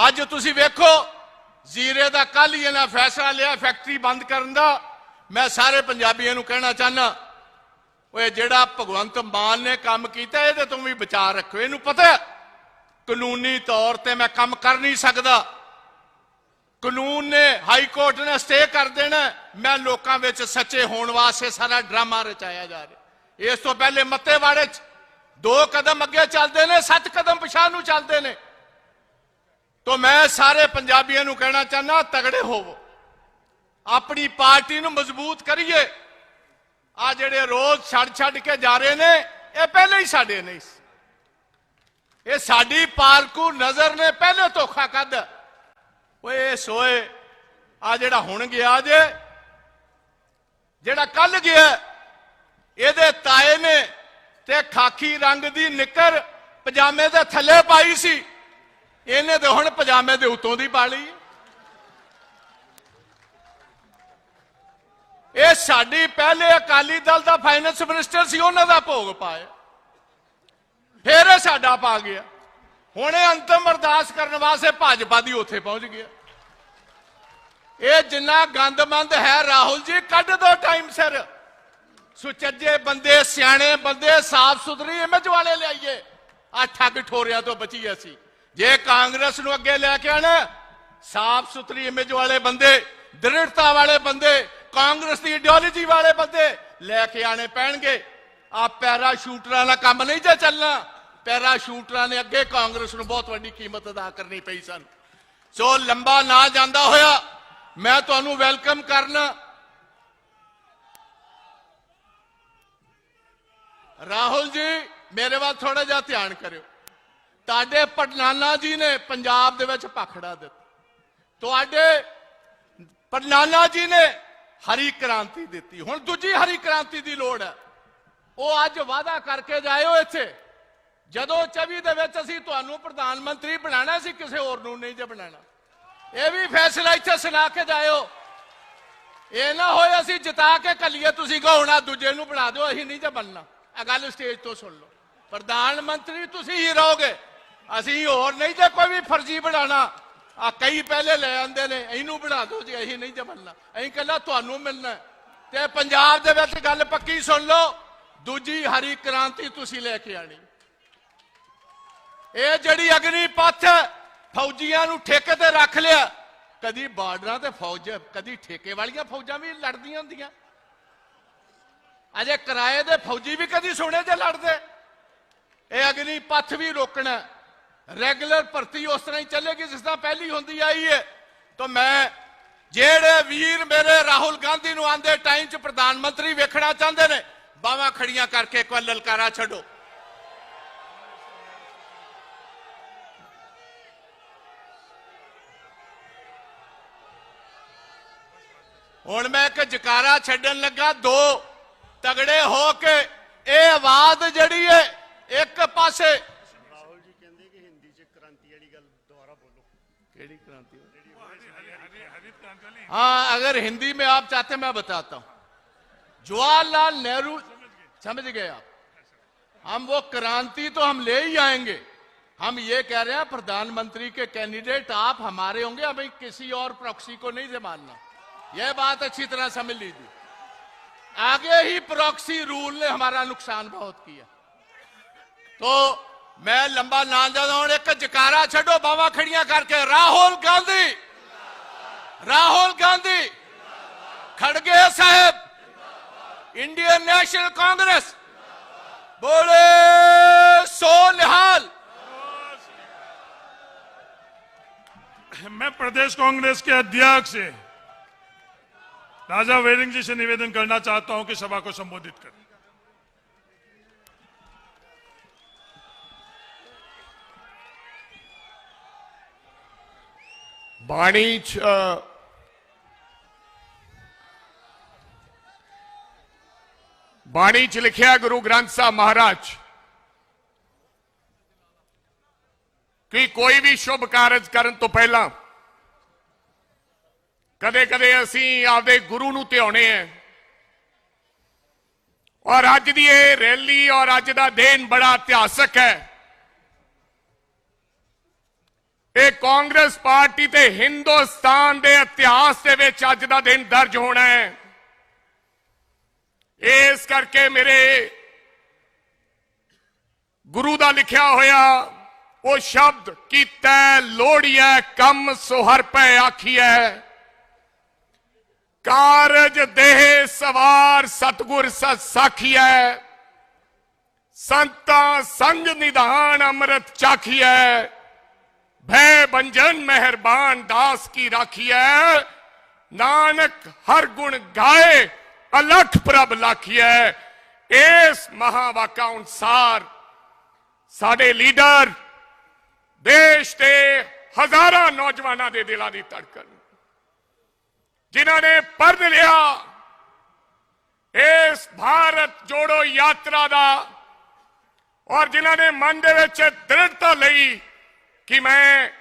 ਅੱਜ ਤੁਸੀਂ ਵੇਖੋ, ਜ਼ੀਰੇ ਦਾ ਕੱਲ ਹੀ ਇਹਨਾਂ ਫੈਸਲਾ ਲਿਆ ਫੈਕਟਰੀ ਬੰਦ ਕਰਨ ਦਾ। ਮੈਂ ਸਾਰੇ ਪੰਜਾਬੀਆਂ ਨੂੰ ਕਹਿਣਾ ਚਾਹੁੰਦਾ, ਉਹ ਜਿਹੜਾ ਭਗਵੰਤ ਮਾਨ ਨੇ ਕੰਮ ਕੀਤਾ ਇਹਦੇ ਤੋਂ ਵੀ ਬਚਾ ਰੱਖੋ। ਇਹਨੂੰ ਪਤਾ ਕਾਨੂੰਨੀ ਤੌਰ ਤੇ ਮੈਂ ਕੰਮ ਕਰ ਨਹੀਂ ਸਕਦਾ, ਕਾਨੂੰਨ ਨੇ, ਹਾਈ ਕੋਰਟ ਨੇ ਸਟੇ ਕਰ ਦੇਣਾ। ਮੈਂ ਲੋਕਾਂ ਵਿੱਚ ਸੱਚੇ ਹੋਣ ਵਾਸਤੇ ਸਾਰਾ ਡਰਾਮਾ ਰਚਾਇਆ ਜਾ ਰਿਹਾ। ਇਸ ਤੋਂ ਪਹਿਲੇ ਮੱਤੇਵਾੜੇ 'ਚ 2 ਕਦਮ ਅੱਗੇ ਚੱਲਦੇ ਨੇ, 7 ਕਦਮ ਪਿਛਾਂਹ ਨੂੰ ਚੱਲਦੇ ਨੇ। ਤੋਂ ਮੈਂ ਸਾਰੇ ਪੰਜਾਬੀਆਂ ਨੂੰ ਕਹਿਣਾ ਚਾਹੁੰਦਾ, ਤਗੜੇ ਹੋਵੋ, ਆਪਣੀ ਪਾਰਟੀ ਨੂੰ ਮਜ਼ਬੂਤ ਕਰੀਏ। ਆ ਜਿਹੜੇ ਰੋਜ਼ ਛੱਡ ਕੇ ਜਾ ਰਹੇ ਨੇ, ਇਹ ਪਹਿਲੇ ਹੀ ਸਾਡੇ ਨਹੀਂ ਸੀ। ਇਹ ਸਾਡੀ ਪਾਲਕੂ ਨਜ਼ਰ ਨੇ ਪਹਿਲੇ ਧੋਖਾ ਖਾਧਾ। ਓਏ ਸੋਏ, ਆ ਜਿਹੜਾ ਹੁਣ ਗਿਆ ਜੇ, ਜਿਹੜਾ ਕੱਲ ਗਿਆ, ਇਹਦੇ ਤਾਏ ਨੇ ਤੇ ਖਾਕੀ ਰੰਗ ਦੀ ਨਿੱਕਰ ਪਜਾਮੇ ਦੇ ਥੱਲੇ ਪਾਈ ਸੀ, ਇਹਨੇ ਤੇ ਹੁਣ ਪਜਾਮੇ ਦੇ ਉੱਤੋਂ ਦੀ ਪਾ ਲਈ। ਇਹ ਸਾਡੀ ਪਹਿਲੇ ਅਕਾਲੀ ਦਲ ਦਾ ਫਾਈਨੈਂਸ ਮਿਨਿਸਟਰ ਸੀ, ਉਹਨਾਂ ਦਾ ਭੋਗ ਪਾਇਆ, ਫਿਰ ਇਹ ਸਾਡਾ ਪਾ ਗਿਆ। ਹੁਣ ਇਹ ਅੰਤਮ ਅਰਦਾਸ ਕਰਨ ਵਾਸਤੇ ਭਾਜਪਾ ਦੀ ਉੱਥੇ ਪਹੁੰਚ ਗਿਆ। ਇਹ ਜਿੰਨਾ ਗੰਦਮੰਦ ਹੈ ਰਾਹੁਲ ਜੀ, ਕੱਢ ਦੋ ਟਾਈਮ ਸਿਰ। ਸੁਚੱਜੇ ਬੰਦੇ, ਸਿਆਣੇ ਬੰਦੇ, ਸਾਫ਼ ਸੁਥਰੀ ਇਮੇਜ ਵਾਲੇ ਲਿਆਈਏ। ਆ ਠੱਗ ਠੋਰਿਆਂ ਤੋਂ ਬਚੀਏ ਅਸੀਂ। ਜੇ ਕਾਂਗਰਸ ਨੂੰ ਅੱਗੇ ਲੈ ਕੇ ਆਣਾ, ਸਾਫ਼ ਸੁਥਰੀ ਇਮੇਜ ਵਾਲੇ ਬੰਦੇ, ਦ੍ਰਿੜਤਾ ਵਾਲੇ ਬੰਦੇ, ਕਾਂਗਰਸ ਦੀ ਆਈਡੀਓਲੋਜੀ ਵਾਲੇ ਬੰਦੇ ਲੈ ਕੇ ਆਣੇ ਪੈਣਗੇ। ਆ ਪੈਰਾਸ਼ੂਟਰਾਂ ਦਾ ਕੰਮ ਨਹੀਂ ਜੇ ਚੱਲਣਾ। ਪੈਰਾਸ਼ੂਟਰਾਂ ਨੇ ਅੱਗੇ ਕਾਂਗਰਸ ਨੂੰ ਬਹੁਤ ਵੱਡੀ ਕੀਮਤ ਅਦਾ ਕਰਨੀ ਪਈ ਸਨ। ਸੋ ਲੰਬਾ ਨਾ ਜਾਂਦਾ ਹੋਇਆ ਮੈਂ ਤੁਹਾਨੂੰ ਵੈਲਕਮ ਕਰਨਾ। ਰਾਹੁਲ ਜੀ ਮੇਰੇ ਵੱਲ ਥੋੜਾ ਜਿਹਾ ਧਿਆਨ ਕਰਿਓ। ਤੁਹਾਡੇ ਪੜਨਾਨਾ ਜੀ ਨੇ ਪੰਜਾਬ ਦੇ ਵਿੱਚ ਭਾਖੜਾ ਦਿੱਤਾ, ਤੁਹਾਡੇ ਪੜਨਾਨਾ ਜੀ ਨੇ ਹਰੀ ਕ੍ਰਾਂਤੀ ਦਿੱਤੀ। ਹੁਣ ਦੂਜੀ ਹਰੀ ਕ੍ਰਾਂਤੀ ਦੀ ਲੋੜ ਹੈ। ਉਹ ਅੱਜ ਵਾਅਦਾ ਕਰਕੇ ਜਾਇਓ ਇੱਥੇ, ਜਦੋਂ 24 ਦੇ ਵਿੱਚ ਅਸੀਂ ਤੁਹਾਨੂੰ ਪ੍ਰਧਾਨ ਮੰਤਰੀ ਬਣਾਣਾ ਸੀ, ਕਿਸੇ ਹੋਰ ਨੂੰ ਨਹੀਂ ਜੇ ਬਣਾਣਾ। ਇਹ ਵੀ ਫੈਸਲਾ ਇੱਥੇ ਸੁਣਾ ਕੇ ਜਾਇਓ। ਇਹ ਨਾ ਹੋਏ ਅਸੀਂ ਜਿਤਾ ਕੇ ਕੱਲੀਏ, ਤੁਸੀਂ ਕਹੋ ਹੁਣ ਦੂਜੇ ਨੂੰ ਬਣਾ ਦਿਓ, ਅਸੀਂ ਨਹੀਂ ਜੇ ਬਣਨਾ। ਇਹ ਗੱਲ ਸਟੇਜ ਤੋਂ ਸੁਣ ਲਓ। ਪ੍ਰਧਾਨ ਮੰਤਰੀ ਤੁਸੀਂ ਹੀ ਰਹੋਗੇ, ਅਸੀਂ ਹੋਰ ਨਹੀਂ ਜੇ ਕੋਈ ਵੀ ਫਰਜ਼ੀ ਬਣਾਣਾ। ਆ ਕਈ ਪਹਿਲੇ ਲੈ ਆਂਦੇ ਨੇ, ਇਹਨੂੰ ਬਣਾ ਦਿਓ ਜੀ, ਅਸੀਂ ਨਹੀਂ ਜੇ ਬਣਨਾ, ਅਸੀਂ ਕੱਲਾ ਤੁਹਾਨੂੰ ਮਿਲਣਾ। ਤੇ ਪੰਜਾਬ ਦੇ ਵਿੱਚ ਗੱਲ ਪੱਕੀ ਸੁਣ ਲਓ, ਦੂਜੀ ਹਰੀ ਕ੍ਰਾਂਤੀ ਤੁਸੀਂ ਲੈ ਕੇ ਆਣੀ। ਇਹ ਜਿਹੜੀ ਅਗਨੀ ਪੱਥ ਫੌਜੀਆਂ ਨੂੰ ਠੇਕੇ ਤੇ ਰੱਖ ਲਿਆ, ਕਦੀ ਬਾਰਡਰਾਂ ਤੇ ਫੌਜ, ਕਦੀ ਠੇਕੇ ਵਾਲੀਆਂ ਫੌਜਾਂ ਵੀ ਲੜਦੀਆਂ ਹੁੰਦੀਆਂ। ਅਜੇ ਕਿਰਾਏ ਦੇ ਫੌਜੀ ਵੀ ਕਦੀ ਸੁਣੇ ਜੇ ਲੜਦੇ। ਇਹ ਅਗਨੀ ਪੱਥ ਵੀ ਰੋਕਣਾ। ਰੈਗੂਲਰ ਭਰਤੀ ਉਸ ਤਰ੍ਹਾਂ ਹੀ ਚੱਲੇਗੀ ਜਿਸ ਤਰ੍ਹਾਂ ਪਹਿਲੀ ਹੁੰਦੀ ਆਈ ਹੈ। ਤਾਂ ਮੈਂ ਜਿਹੜੇ ਵੀਰ ਮੇਰੇ ਰਾਹੁਲ ਗਾਂਧੀ ਨੂੰ ਆਂਦੇ ਟਾਈਮ 'ਚ ਪ੍ਰਧਾਨ ਮੰਤਰੀ ਵੇਖਣਾ ਚਾਹੁੰਦੇ ਨੇ, ਬਾਹਾਂ ਖੜੀਆਂ ਕਰਕੇ ਇੱਕ ਵਾਰ ਲਲਕਾਰਾ ਛੱਡੋ। ਹੁਣ ਮੈਂ ਇੱਕ ਜਕਾਰਾ ਛੱਡਣ ਲੱਗਾ, ਦੋ ਤਗੜੇ ਹੋ ਕੇ ਇਹ ਆਵਾਜ਼ ਜਿਹੜੀ ਹੈ ਇੱਕ ਪਾਸੇ। राहुल जी कहते कि हिंदी च क्रांति वाली गल दोबारा बोलो। केड़ी क्रांति? हाँ, अगर हिंदी में आप चाहते मैं बताता हूं। जवाहरलाल नेहरू, समझ गए आप? हम वो क्रांति तो हम ले ही आएंगे। हम ये कह रहे हैं प्रधानमंत्री के कैंडिडेट आप हमारे होंगे, हमें किसी और प्रॉक्सी को नहीं से मानना। यह बात अच्छी तरह समझ लीजिए। आगे ही प्रॉक्सी रूल ने हमारा नुकसान बहुत किया। तो मैं लंबा ना जाता हूं, एक जकारा छो बावा खड़ियां करके, राहुल गांधी, राहुल गांधी, खड़गे साहब, इंडियन नेशनल कांग्रेस, बोले सो निहाल। मैं प्रदेश कांग्रेस के अध्यक्ष राजा वेरिंग जी से निवेदन करना चाहता हूं कि सभा को संबोधित करें। ਬਾਣੀ ਚ ਲਿਖਿਆ ਗੁਰੂ ਗ੍ਰੰਥ ਸਾਹਿਬ ਮਹਾਰਾਜ ਕਿ ਕੋਈ ਵੀ ਸ਼ੁਭ ਕਾਰਜ ਕਰਨ ਤੋਂ ਪਹਿਲਾਂ ਕਦੇ-ਕਦੇ ਅਸੀਂ ਆਪਦੇ ਗੁਰੂ ਨੂੰ ਧਿਆਉਣੇ ਆ। ਔਰ ਅੱਜ ਦੀ ਇਹ ਰੈਲੀ ਔਰ ਅੱਜ ਦਾ ਦਿਨ ਬੜਾ ਇਤਿਹਾਸਕ ਹੈ। ਇਹ ਕਾਂਗਰਸ ਪਾਰਟੀ ਤੇ ਹਿੰਦੁਸਤਾਨ ਦੇ ਇਤਿਹਾਸ ਦੇ ਵਿੱਚ ਅੱਜ ਦਾ ਦਿਨ ਦਰਜ ਹੋਣਾ ਹੈ। ਇਸ ਕਰਕੇ ਮੇਰੇ ਗੁਰੂ ਦਾ ਲਿਖਿਆ ਹੋਇਆ ਉਹ ਸ਼ਬਦ ਕੀਤਾ ਲੋੜੀਐ ਕੰਮ ਸੋ ਹਰ ਪੈ ਆਖੀਐ, ਕਾਰਜ ਦੇਹ ਸਵਾਰ ਸਤਗੁਰ ਸਤ ਸਾਖੀਐ, ਸੰਤਾਂ ਸੰਗ ਨਿਧਾਨ ਅੰਮ੍ਰਿਤ ਚਾਖੀਐ, भय बंजन मेहरबान दास की राखिए, नानक हर गुण गाए अलख प्रभ लाखिए। इस महावाका अनुसार साडे लीडर देश के हजारों नौजवानों के दिलों की धड़कन, जिन्होंने पढ़ लिया इस भारत जोड़ो यात्रा का, और जिन्होंने मन दे विच दृढ़ता लई कि मैं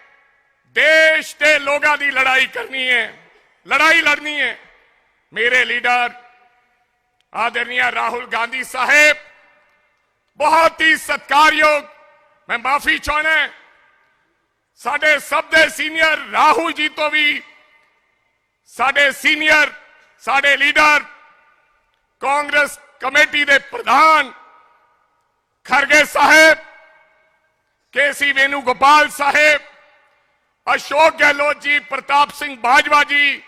देश के लोगों की लड़ाई करनी है, लड़ाई लड़नी है। मेरे लीडर आदरणीय राहुल गांधी साहेब बहुत ही सत्कारयोग, मैं माफी चाहना साडे सब दे सीनियर राहुल जी तो भी साडे सीनियर साडे लीडर कांग्रेस कमेटी के प्रधान खरगे साहेब, केसी वेणुगोपाल साहेब, अशोक गहलोत जी, प्रताप सिंह बाजवा जी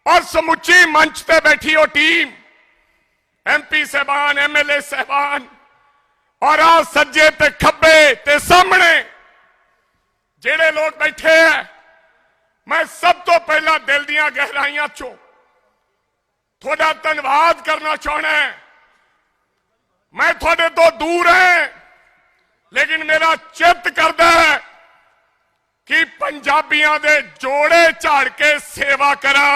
और समुची मंच पे बैठी हो टीम, एमपी साहबान, एमएलए साहबान और आ सज्जे ते खब्बे ते सामने जेड़े लोग बैठे हैं, मैं सब तो पहला दिल दियां गहराइयां चो थोड़ा धन्यवाद करना चाहना है। मैं थोड़े तो दूर है, लेकिन मेरा चित्त करदा है कि पंजाबियों दे जोड़े झाड़ के सेवा करा।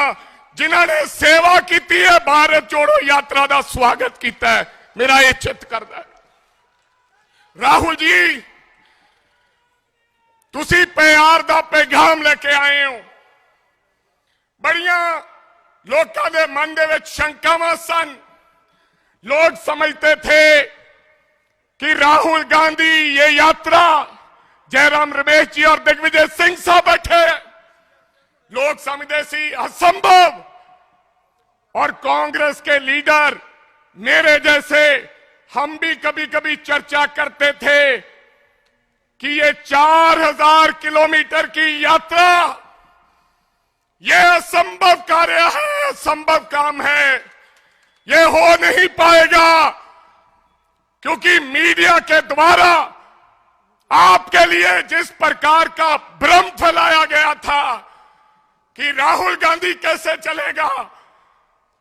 जिन्हां ने सेवा की है, भारत जोड़ो यात्रा का स्वागत किया है, मेरा यह चित्त करदा है। राहुल जी, तुसी प्यार का पैगाम लेके आए हो। बड़िया लोगों के मन दे विच शंकावां सन। लोग समझते थे कि राहुल गांधी ये यात्रा, जयराम रमेश जी और दिग्विजय सिंह साहब बैठे, लोग समझते सी असंभव। और कांग्रेस के लीडर मेरे जैसे, हम भी कभी कभी चर्चा करते थे कि ये 4000 किलोमीटर की यात्रा, यह असंभव कार्य है, असंभव काम है, यह हो नहीं पाएगा। क्योंकि मीडिया के द्वारा आपके लिए जिस प्रकार का भ्रम फैलाया गया था कि राहुल गांधी कैसे चलेगा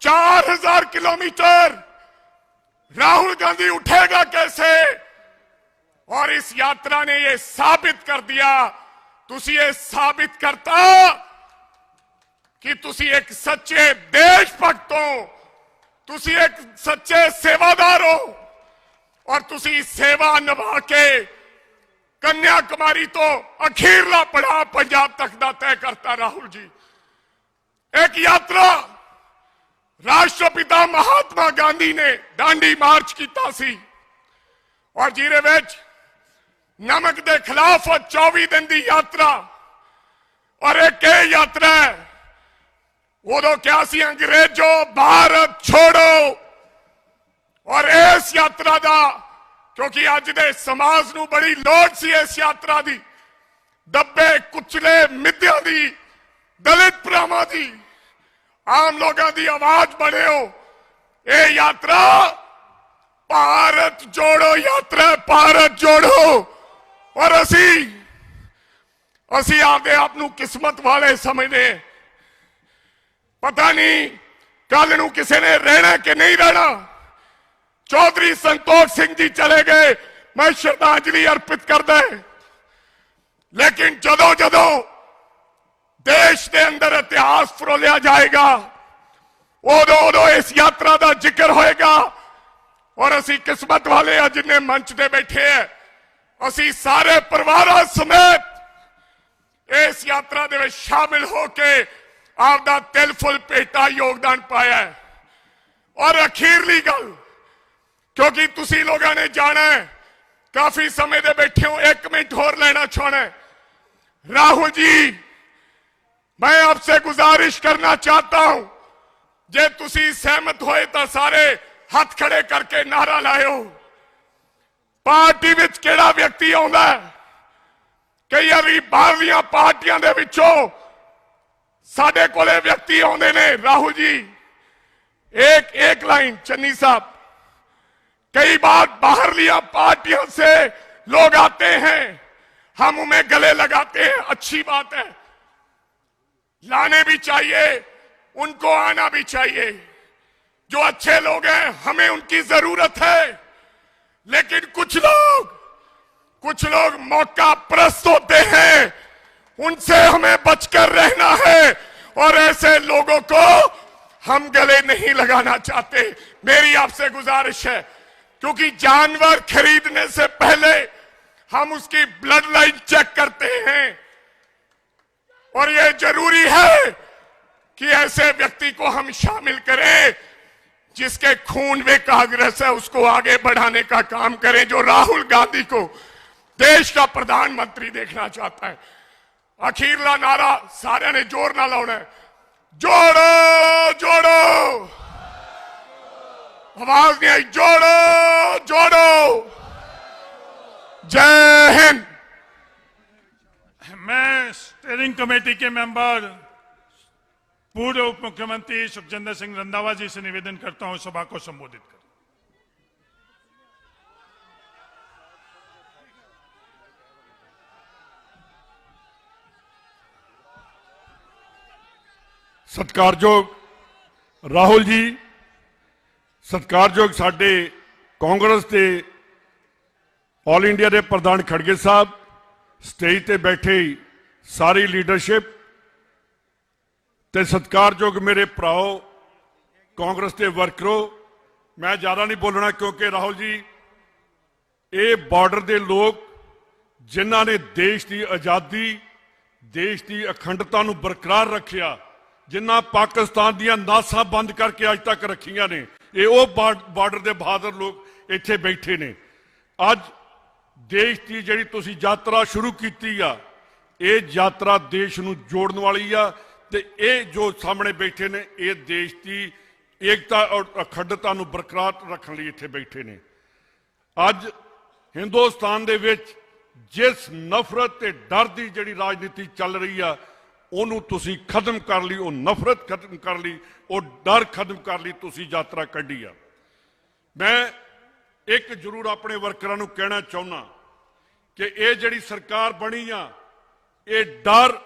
4000 किलोमीटर, राहुल गांधी उठेगा कैसे। और इस यात्रा ने यह साबित कर दिया, तुसी ये साबित करता कि तुसी एक सच्चे देशभक्त हो, तुसी एक सच्चे सेवादार हो, और तुसी सेवा निभा के कन्याकुमारी तो अखीरला पड़ाव पंजाब तक दा तय करता। राहुल जी, एक यात्रा राष्ट्रपिता महात्मा गांधी ने दांडी मार्च किया सी, और जिहदे विच नमक के खिलाफ 24 दिन की यात्रा, और एक यात्रा है उदो क्या सी, अंग्रेजों भारत छोड़ो। और इस यात्रा का, क्योंकि अज दे समाज नूं बड़ी लोड़ सी इस यात्रा की, दबे कुचले मिद्या की, दलित भरावां की, आम लोगों की आवाज बने हो। ये यात्रा भारत जोड़ो यात्रा, भारत जोड़ो। और असी आपदे आप नूं किस्मत वाले समझने। पता नहीं कल नूं किसी ने रहना कि नहीं रहना। चौधरी संतोष सिंह जी चले गए, मैं श्रद्धांजलि अर्पित करदा, लेकिन जदों जदों देश के अंदर इतिहास फरोलिया जाएगा, उदों उदों इस यात्रा का जिक्र होएगा। और असी किस्मत वाले हैं जिन्हें मंच पे बैठे हैं, असी सारे परिवार समेत इस यात्रा दे विच शामिल होके आपदा तिल फुल पेटा योगदान पाया है। और अखीरली गल, क्योंकि तुसी लोगों ने जाना है, काफी समय दे बैठे हो, 1 मिनट होर लेना चाहना है। राहुल जी, मैं आपसे गुजारिश करना चाहता हूं, जे तुसी सहमत होए तो सारे हाथ खड़े करके नारा लाओ। पार्टी विच केड़ा व्यक्ति आउंदा है? कई बारी बाहरलियां पार्टियां दे विचों साडे कोले व्यक्ति आउंदे ने। राहुल जी, एक लाइन चन्नी साहब, कई बार बाहरलियां पार्टियों से लोग आते हैं, हम उन्हें गले लगाते हैं, अच्छी बात है, लाने भी चाहिए, उनको आना भी चाहिए। जो अच्छे लोग हैं हमें उनकी जरूरत है, लेकिन कुछ लोग मौका परस्त होते हैं, उनसे हमें बचकर रहना है। और ऐसे लोगों को हम गले नहीं लगाना चाहते। मेरी आपसे गुजारिश है, क्योंकि जानवर खरीदने से पहले हम उसकी ब्लड लाइन चेक करते हैं, और यह जरूरी है कि ऐसे व्यक्ति को हम शामिल करें जिसके खून में कांग्रेस है, उसको आगे बढ़ाने का काम करें, जो राहुल गांधी को देश का प्रधानमंत्री देखना चाहता है। अखीरला नारा सारे ने जोर ना लाना है, जोड़ो जोड़ो, आवाज नहीं आई, जोड़ो जोड़ो। जय हिंद। मैं स्टीयरिंग कमेटी के मेंबर पूर्व उप मुख्यमंत्री सुखजिंदर सिंह रंधावा जी से निवेदन करता हूं, सभा को संबोधित करें। सत्कारयोग राहुल जी, सत्कारयोग साडे कांग्रेस के ऑल इंडिया के प्रधान खड़गे साहब, स्टेज ते बैठे सारी लीडरशिप ते सत्कारयोग मेरे भराओ कांग्रेस के वर्करों, मैं ज्यादा नहीं बोलना क्योंकि राहुल जी ये बॉर्डर के लोग जिन्हों ने देश की आज़ादी, देश की अखंडता नूं बरकरार रखिया, जिन्ना पाकिस्तान दियां नासां बंद करके अज तक रखिया ने, ये वो बॉर्डर के बहादुर लोग इत्थे बैठे ने। अज देश की जिहड़ी तुसीं यात्रा शुरू की आ, ये यात्रा देश नूं जोड़न वाली आ, ते ये जो सामने बैठे ने ये देश की एकता और अखंडता नूं बरकरार रखने लई इत्थे बैठे ने। अज हिंदुस्तान दे विच जिस नफरत ते डर की जिहड़ी राजनीति चल रही आ, ਉਹਨੂੰ ਤੁਸੀਂ खत्म कर ली, वो नफरत खत्म कर ली, वो डर खत्म कर ली, तुसी यात्रा कढ़ी आ। मैं एक जरूर अपने वर्करां नूं कहना चाहुंदा कि ये जिहड़ी सरकार बनी आ, ये डर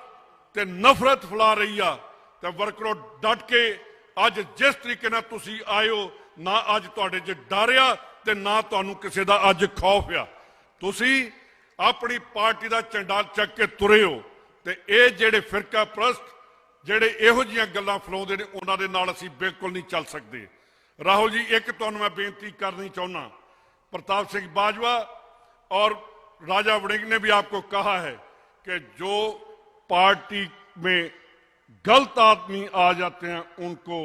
ते नफरत फैला रही आ, ते वर्करों डट के अज जिस तरीके नाल तुसी आए हो, ना अज तुहाडे च डर आ ते ना तुहानूं किसी दा अज खौफ आ। तुसी अपनी पार्टी का झंडा चक के तुरे हो, ते ये जेडे फिरका प्रस्त जेडे इहो जिहियां गल्लां फैलाउंदे ने, उन्हां दे नाल असीं बिल्कुल नहीं चल सकते। राहुल जी, एक तुहानूं मैं बेनती करनी चाहुंदा, प्रताप सिंह बाजवा और राजा वड़िंग ने भी आपको कहा है कि जो पार्टी में गलत आदमी आ जाते हैं उनको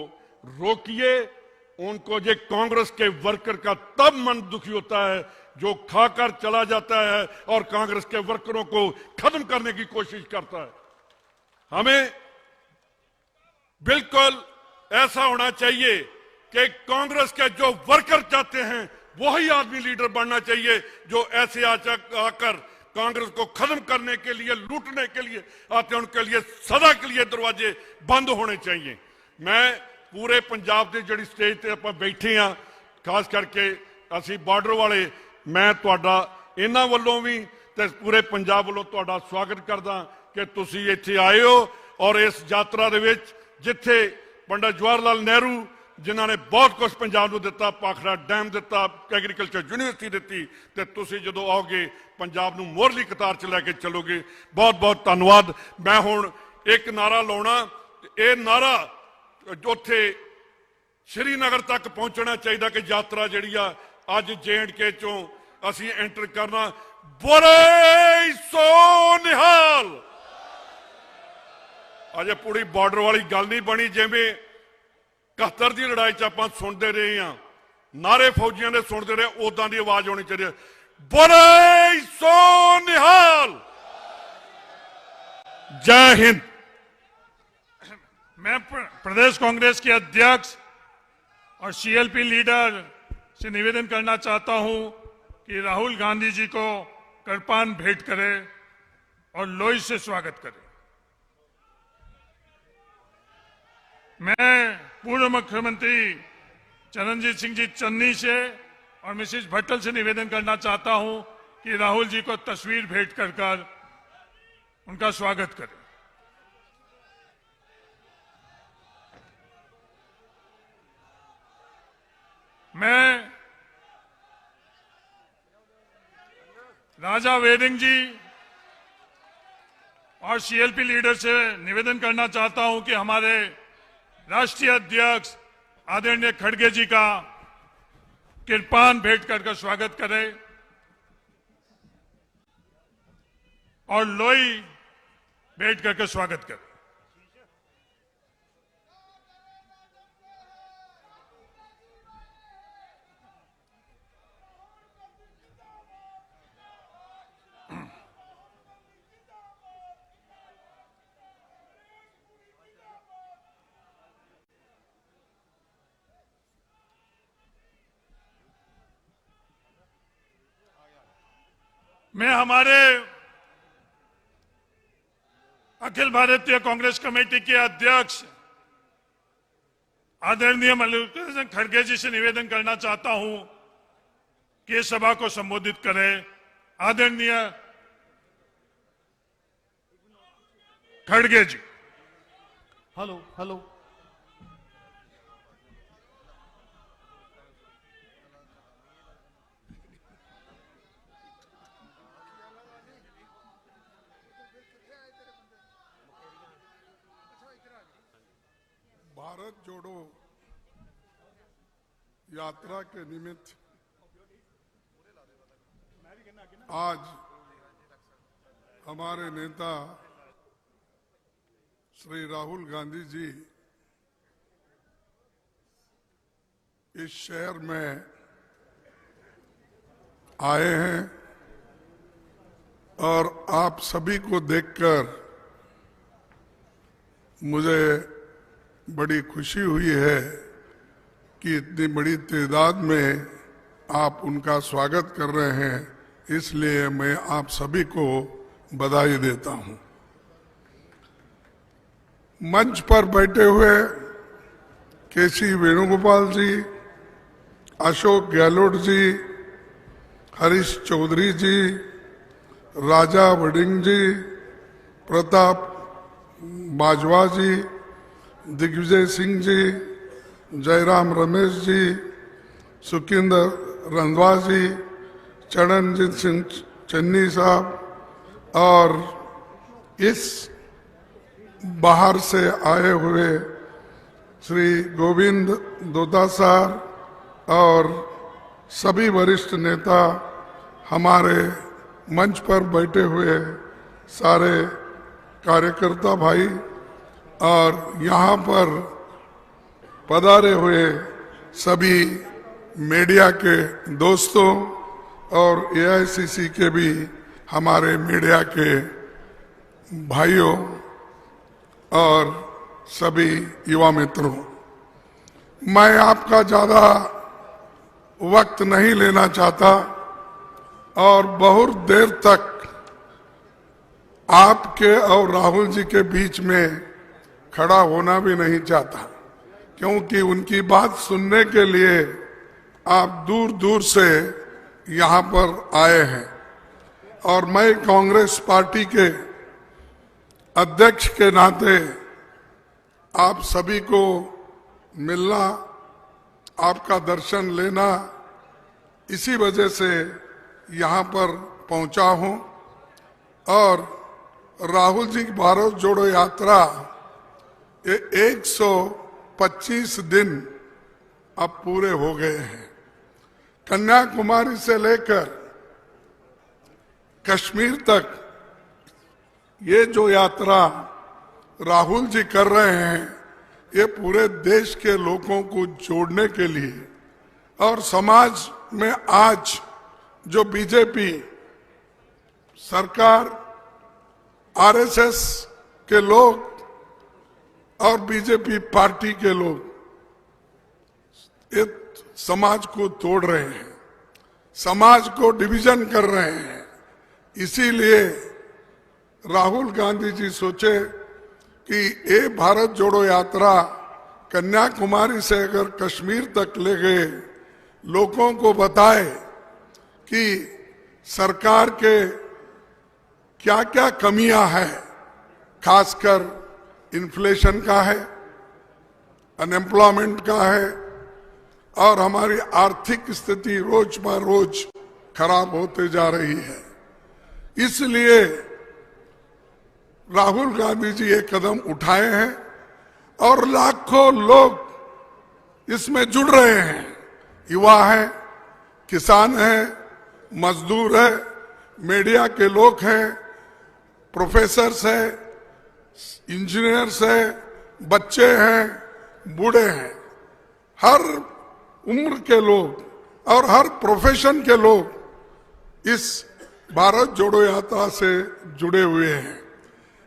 रोकिए। उनको ये कांग्रेस के वर्कर का तब मन दुखी होता है जो खाकर चला जाता है और कांग्रेस के वर्करों को खत्म करने की कोशिश करता है। हमें बिल्कुल ऐसा होना चाहिए कि कांग्रेस के जो वर्कर चाहते हैं वही आदमी लीडर बनना चाहिए, जो ऐसे आकर कांग्रेस को खत्म करने के लिए, लूटने के लिए आते हैं, उनके लिए सदा के लिए दरवाजे बंद होने चाहिए। मैं पूरे पंजाब की जिहड़ी स्टेज ते आपां बैठे हाँ, खास करके असी बॉर्डर वाले, मैं तुहाडा इन्हां वल्लों भी ते पूरे पंजाब वालों तुहाडा स्वागत करदा कि तुसी इत्थे आए हो और इस यात्रा दे विच जिथे पंडित जवाहर लाल नेहरू जिन्हां ने बहुत कुछ पंजाब नूं दिता, भाखड़ा डैम दिता, एग्रीकल्चर यूनिवर्सिटी दिती, ते तुसी जदों आओगे पंजाब नूं मोहरली कतार च लैके चलोगे। बहुत बहुत धन्नवाद। मैं हुण एक नारा लाउणा, ये नारा उत्थे श्रीनगर तक पहुंचना चाहिए कि यात्रा जिहड़ी आ अज JNK चों असीं एंटर करना, बोले सो निहाल। अजे पूरी बॉर्डर वाली गल नहीं बनी, जिवें 71 की लड़ाई च आपां सुनते रहे हैं, नारे फौजियों ने सुनते रहे, उदां दी आवाज होनी चाहिए, बोले सो निहाल। जय हिंद। मैं प्रदेश कांग्रेस के अध्यक्ष और CLP लीडर से निवेदन करना चाहता हूं कि राहुल गांधी जी को कृपान भेंट करें और लोई से स्वागत करें। मैं पूर्व मुख्यमंत्री चरणजीत सिंह जी चन्नी से और मिसेज भट्टल से निवेदन करना चाहता हूं कि राहुल जी को तस्वीर भेंट कर उनका स्वागत करें। मैं राजा वेडिंग जी और CLP लीडर से निवेदन करना चाहता हूं कि हमारे राष्ट्रीय अध्यक्ष आदरणीय खड़गे जी का कृपान भेंट कर स्वागत करें और लोई भेंट करके स्वागत करें। मैं हमारे अखिल भारतीय कांग्रेस कमेटी के अध्यक्ष आदरणीय मल्लिकार्जुन खड़गे जी से निवेदन करना चाहता हूं कि सभा को संबोधित करें। आदरणीय खड़गे जी। Hello hello. भारत जोड़ो यात्रा के निमित्त आज हमारे नेता श्री राहुल गांधी जी इस शहर में आए हैं और आप सभी को देखकर मुझे बड़ी खुशी हुई है कि इतनी बड़ी तादाद में आप उनका स्वागत कर रहे हैं, इसलिए मैं आप सभी को बधाई देता हूं। मंच पर बैठे हुए केसी वेणुगोपाल जी, अशोक गहलोत जी, हरीश चौधरी जी, राजा वडिंग जी, प्रताप बाजवा जी, दिग्विजय सिंह जी, जयराम रमेश जी, सुखिंदर रंधवा जी, चरणजीत सिंह चन्नी साहब और इस बाहर से आए हुए श्री गोविंद दोतासार और सभी वरिष्ठ नेता, हमारे मंच पर बैठे हुए सारे कार्यकर्ता भाई और यहाँ पर पधारे हुए सभी मीडिया के दोस्तों और एआईसीसी के भी हमारे मीडिया के भाइयों और सभी युवा मित्रों, मैं आपका ज्यादा वक्त नहीं लेना चाहता और बहुत देर तक आपके और राहुल जी के बीच में खड़ा होना भी नहीं चाहता, क्योंकि उनकी बात सुनने के लिए आप दूर दूर से यहाँ पर आए हैं और मैं कांग्रेस पार्टी के अध्यक्ष के नाते आप सभी को मिलना, आपका दर्शन लेना, इसी वजह से यहाँ पर पहुंचा हूं। और राहुल जी की भारत जोड़ो यात्रा ये 125 दिन अब पूरे हो गए हैं। कन्याकुमारी से लेकर कश्मीर तक ये जो यात्रा राहुल जी कर रहे हैं, ये पूरे देश के लोगों को जोड़ने के लिए और समाज में आज जो बीजेपी सरकार, आरएसएस के लोग और बीजेपी पार्टी के लोग ये समाज को तोड़ रहे हैं, समाज को डिवीजन कर रहे हैं। इसीलिए राहुल गांधी जी सोचे कि ये भारत जोड़ो यात्रा कन्याकुमारी से अगर कश्मीर तक ले गए, लोगों को बताए कि सरकार के क्या क्या कमियां हैं, खासकर इन्फ्लेशन का है, अनएम्प्लॉयमेंट का है और हमारी आर्थिक स्थिति रोज ब रोज खराब होते जा रही है। इसलिए राहुल गांधी जी ये कदम उठाए हैं और लाखों लोग इसमें जुड़ रहे हैं। युवा हैं, किसान हैं, मजदूर हैं, मीडिया के लोग हैं, प्रोफेसर्स हैं, इंजीनियर्स हैं, बच्चे हैं, बूढ़े हैं, हर उम्र के लोग और हर प्रोफेशन के लोग इस भारत जोड़ो यात्रा से जुड़े हुए हैं।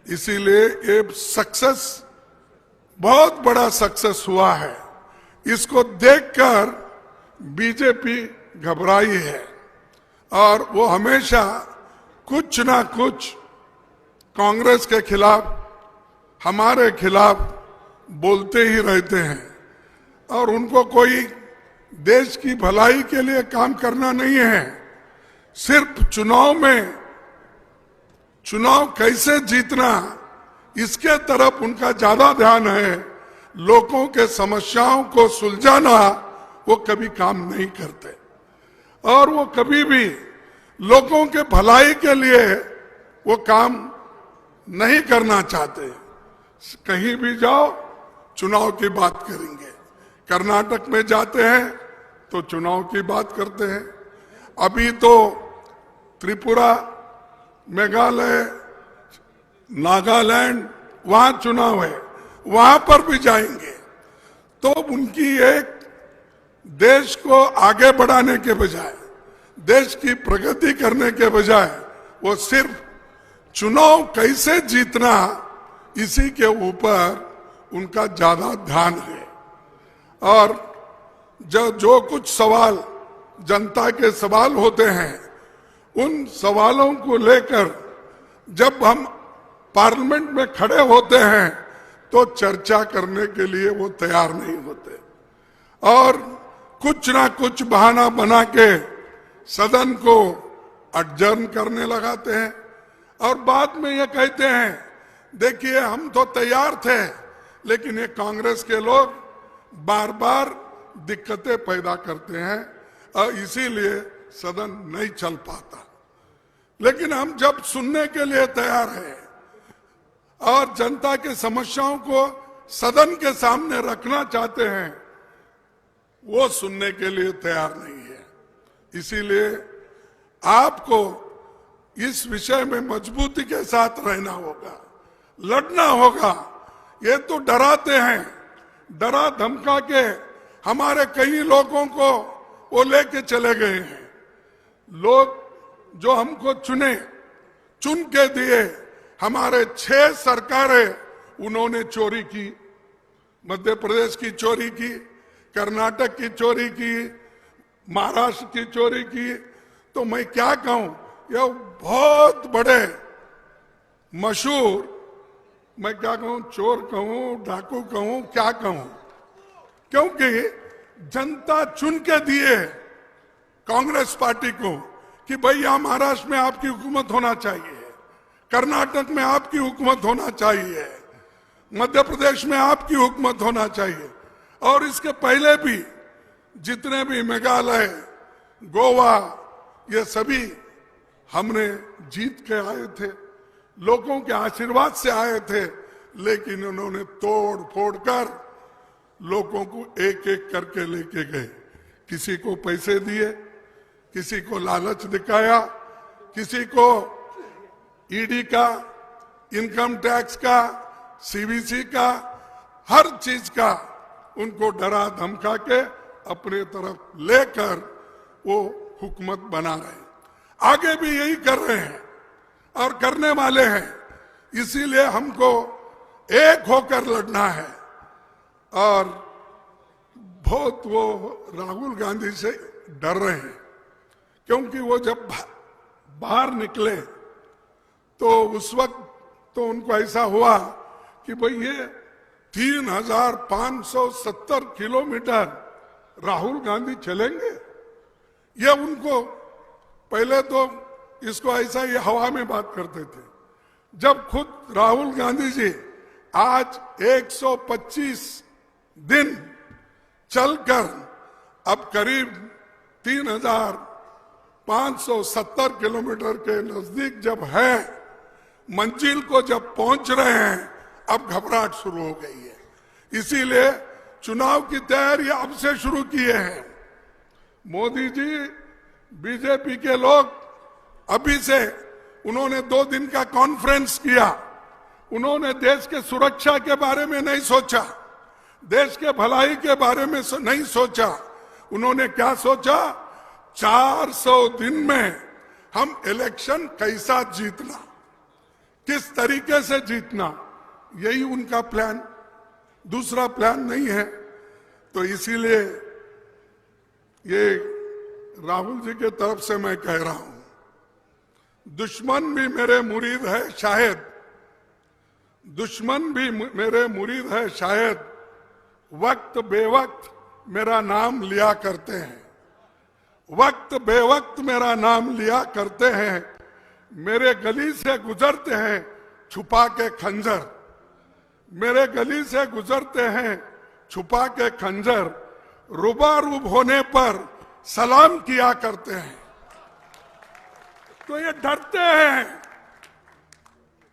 इसीलिए ये सक्सेस बहुत बड़ा सक्सेस हुआ है। इसको देखकर बीजेपी घबराई है और वो हमेशा कुछ ना कुछ कांग्रेस के खिलाफ, हमारे खिलाफ बोलते ही रहते हैं और उनको कोई देश की भलाई के लिए काम करना नहीं है। सिर्फ चुनाव में चुनाव कैसे जीतना, इसके तरफ उनका ज्यादा ध्यान है। लोगों के समस्याओं को सुलझाना वो कभी काम नहीं करते और वो कभी भी लोगों के भलाई के लिए वो काम नहीं करना चाहते। कहीं भी जाओ चुनाव की बात करेंगे। कर्नाटक में जाते हैं तो चुनाव की बात करते हैं। अभी तो त्रिपुरा, मेघालय, नागालैंड वहां चुनाव है, वहां पर भी जाएंगे। तो उनकी एक देश को आगे बढ़ाने के बजाय, देश की प्रगति करने के बजाय वो सिर्फ चुनाव कैसे जीतना इसी के ऊपर उनका ज्यादा ध्यान है। और जो कुछ सवाल जनता के सवाल होते हैं, उन सवालों को लेकर जब हम पार्लियामेंट में खड़े होते हैं तो चर्चा करने के लिए वो तैयार नहीं होते और कुछ ना कुछ बहाना बना के सदन को अडजर्न करने लगाते हैं और बाद में ये कहते हैं देखिए हम तो तैयार थे, लेकिन ये कांग्रेस के लोग बार बार दिक्कतें पैदा करते हैं और इसीलिए सदन नहीं चल पाता। लेकिन हम जब सुनने के लिए तैयार हैं और जनता के समस्याओं को सदन के सामने रखना चाहते हैं, वो सुनने के लिए तैयार नहीं है। इसीलिए आपको इस विषय में मजबूती के साथ रहना होगा, लड़ना होगा। ये तो डराते हैं, डरा धमका के हमारे कई लोगों को वो लेके चले गए हैं। लोग जो हमको चुन के दिए, हमारे 6 सरकारें उन्होंने चोरी की। मध्य प्रदेश की चोरी की, कर्नाटक की चोरी की, महाराष्ट्र की चोरी की। तो मैं क्या कहूं, यह बहुत बड़े मशहूर, मैं क्या कहूं, चोर कहूं, डाकू कहूं, क्या कहूं, क्योंकि जनता चुन के दिए कांग्रेस पार्टी को कि भैया महाराष्ट्र में आपकी हुकूमत होना चाहिए, कर्नाटक में आपकी हुकूमत होना चाहिए, मध्य प्रदेश में आपकी हुकूमत होना चाहिए। और इसके पहले भी जितने भी मेघालय, गोवा, ये सभी हमने जीत के आए थे, लोगों के आशीर्वाद से आए थे। लेकिन उन्होंने तोड़ फोड़ कर लोगों को एक एक करके लेके गए। किसी को पैसे दिए, किसी को लालच दिखाया, किसी को ईडी का, इनकम टैक्स का, सीबीसी का, हर चीज का उनको डरा धमका के अपने तरफ लेकर वो हुकूमत बना रहे हैं। आगे भी यही कर रहे हैं और करने वाले हैं। इसीलिए हमको एक होकर लड़ना है। और बहुत वो राहुल गांधी से डर रहे हैं, क्योंकि वो जब बाहर निकले तो उस वक्त तो उनको ऐसा हुआ कि भाई ये 3570 किलोमीटर राहुल गांधी चलेंगे। ये उनको पहले तो इसको ऐसा ये हवा में बात करते थे। जब खुद राहुल गांधी जी आज 125 दिन चलकर अब करीब 3570 किलोमीटर के नजदीक जब है, मंजिल को जब पहुंच रहे हैं, अब घबराहट शुरू हो गई है। इसीलिए चुनाव की तैयारी अब से शुरू किए हैं। मोदी जी, बीजेपी के लोग अभी से उन्होंने 2 दिन का कॉन्फ्रेंस किया। उन्होंने देश के सुरक्षा के बारे में नहीं सोचा, देश के भलाई के बारे में नहीं सोचा। उन्होंने क्या सोचा, 400 दिन में हम इलेक्शन कैसा जीतना, किस तरीके से जीतना, यही उनका प्लान, दूसरा प्लान नहीं है। तो इसीलिए ये राहुल जी के तरफ से मैं कह रहा हूं, दुश्मन भी मेरे मुरीद है शायद, दुश्मन भी मेरे मुरीद है शायद, वक्त बेवक्त मेरा नाम लिया करते हैं, वक्त बेवक्त मेरा नाम लिया करते हैं, मेरे गली से गुजरते हैं छुपा के खंजर, मेरे गली से गुजरते हैं छुपा के खंजर, रुबारूब होने पर सलाम किया करते हैं। तो ये डरते हैं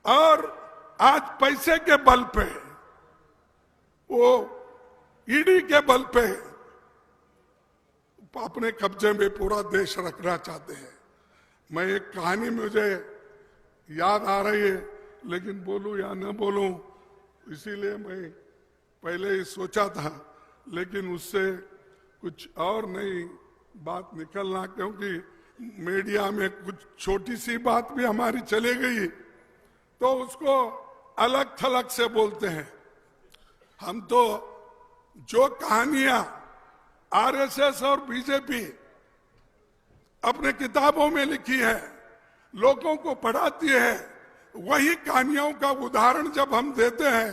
और आज पैसे के बल पे वो ईडी के बल पे अपने कब्जे में पूरा देश रखना चाहते हैं। मैं एक कहानी मुझे याद आ रही है, लेकिन बोलूं या न बोलूं, इसीलिए मैं पहले ही सोचा था, लेकिन उससे कुछ और नई बात निकलना, क्योंकि मीडिया में कुछ छोटी सी बात भी हमारी चली गई तो उसको अलग थलग से बोलते हैं। हम तो जो कहानियां आरएसएस और बीजेपी अपने किताबों में लिखी है, लोगों को पढ़ाती है, वही कहानियों का उदाहरण जब हम देते हैं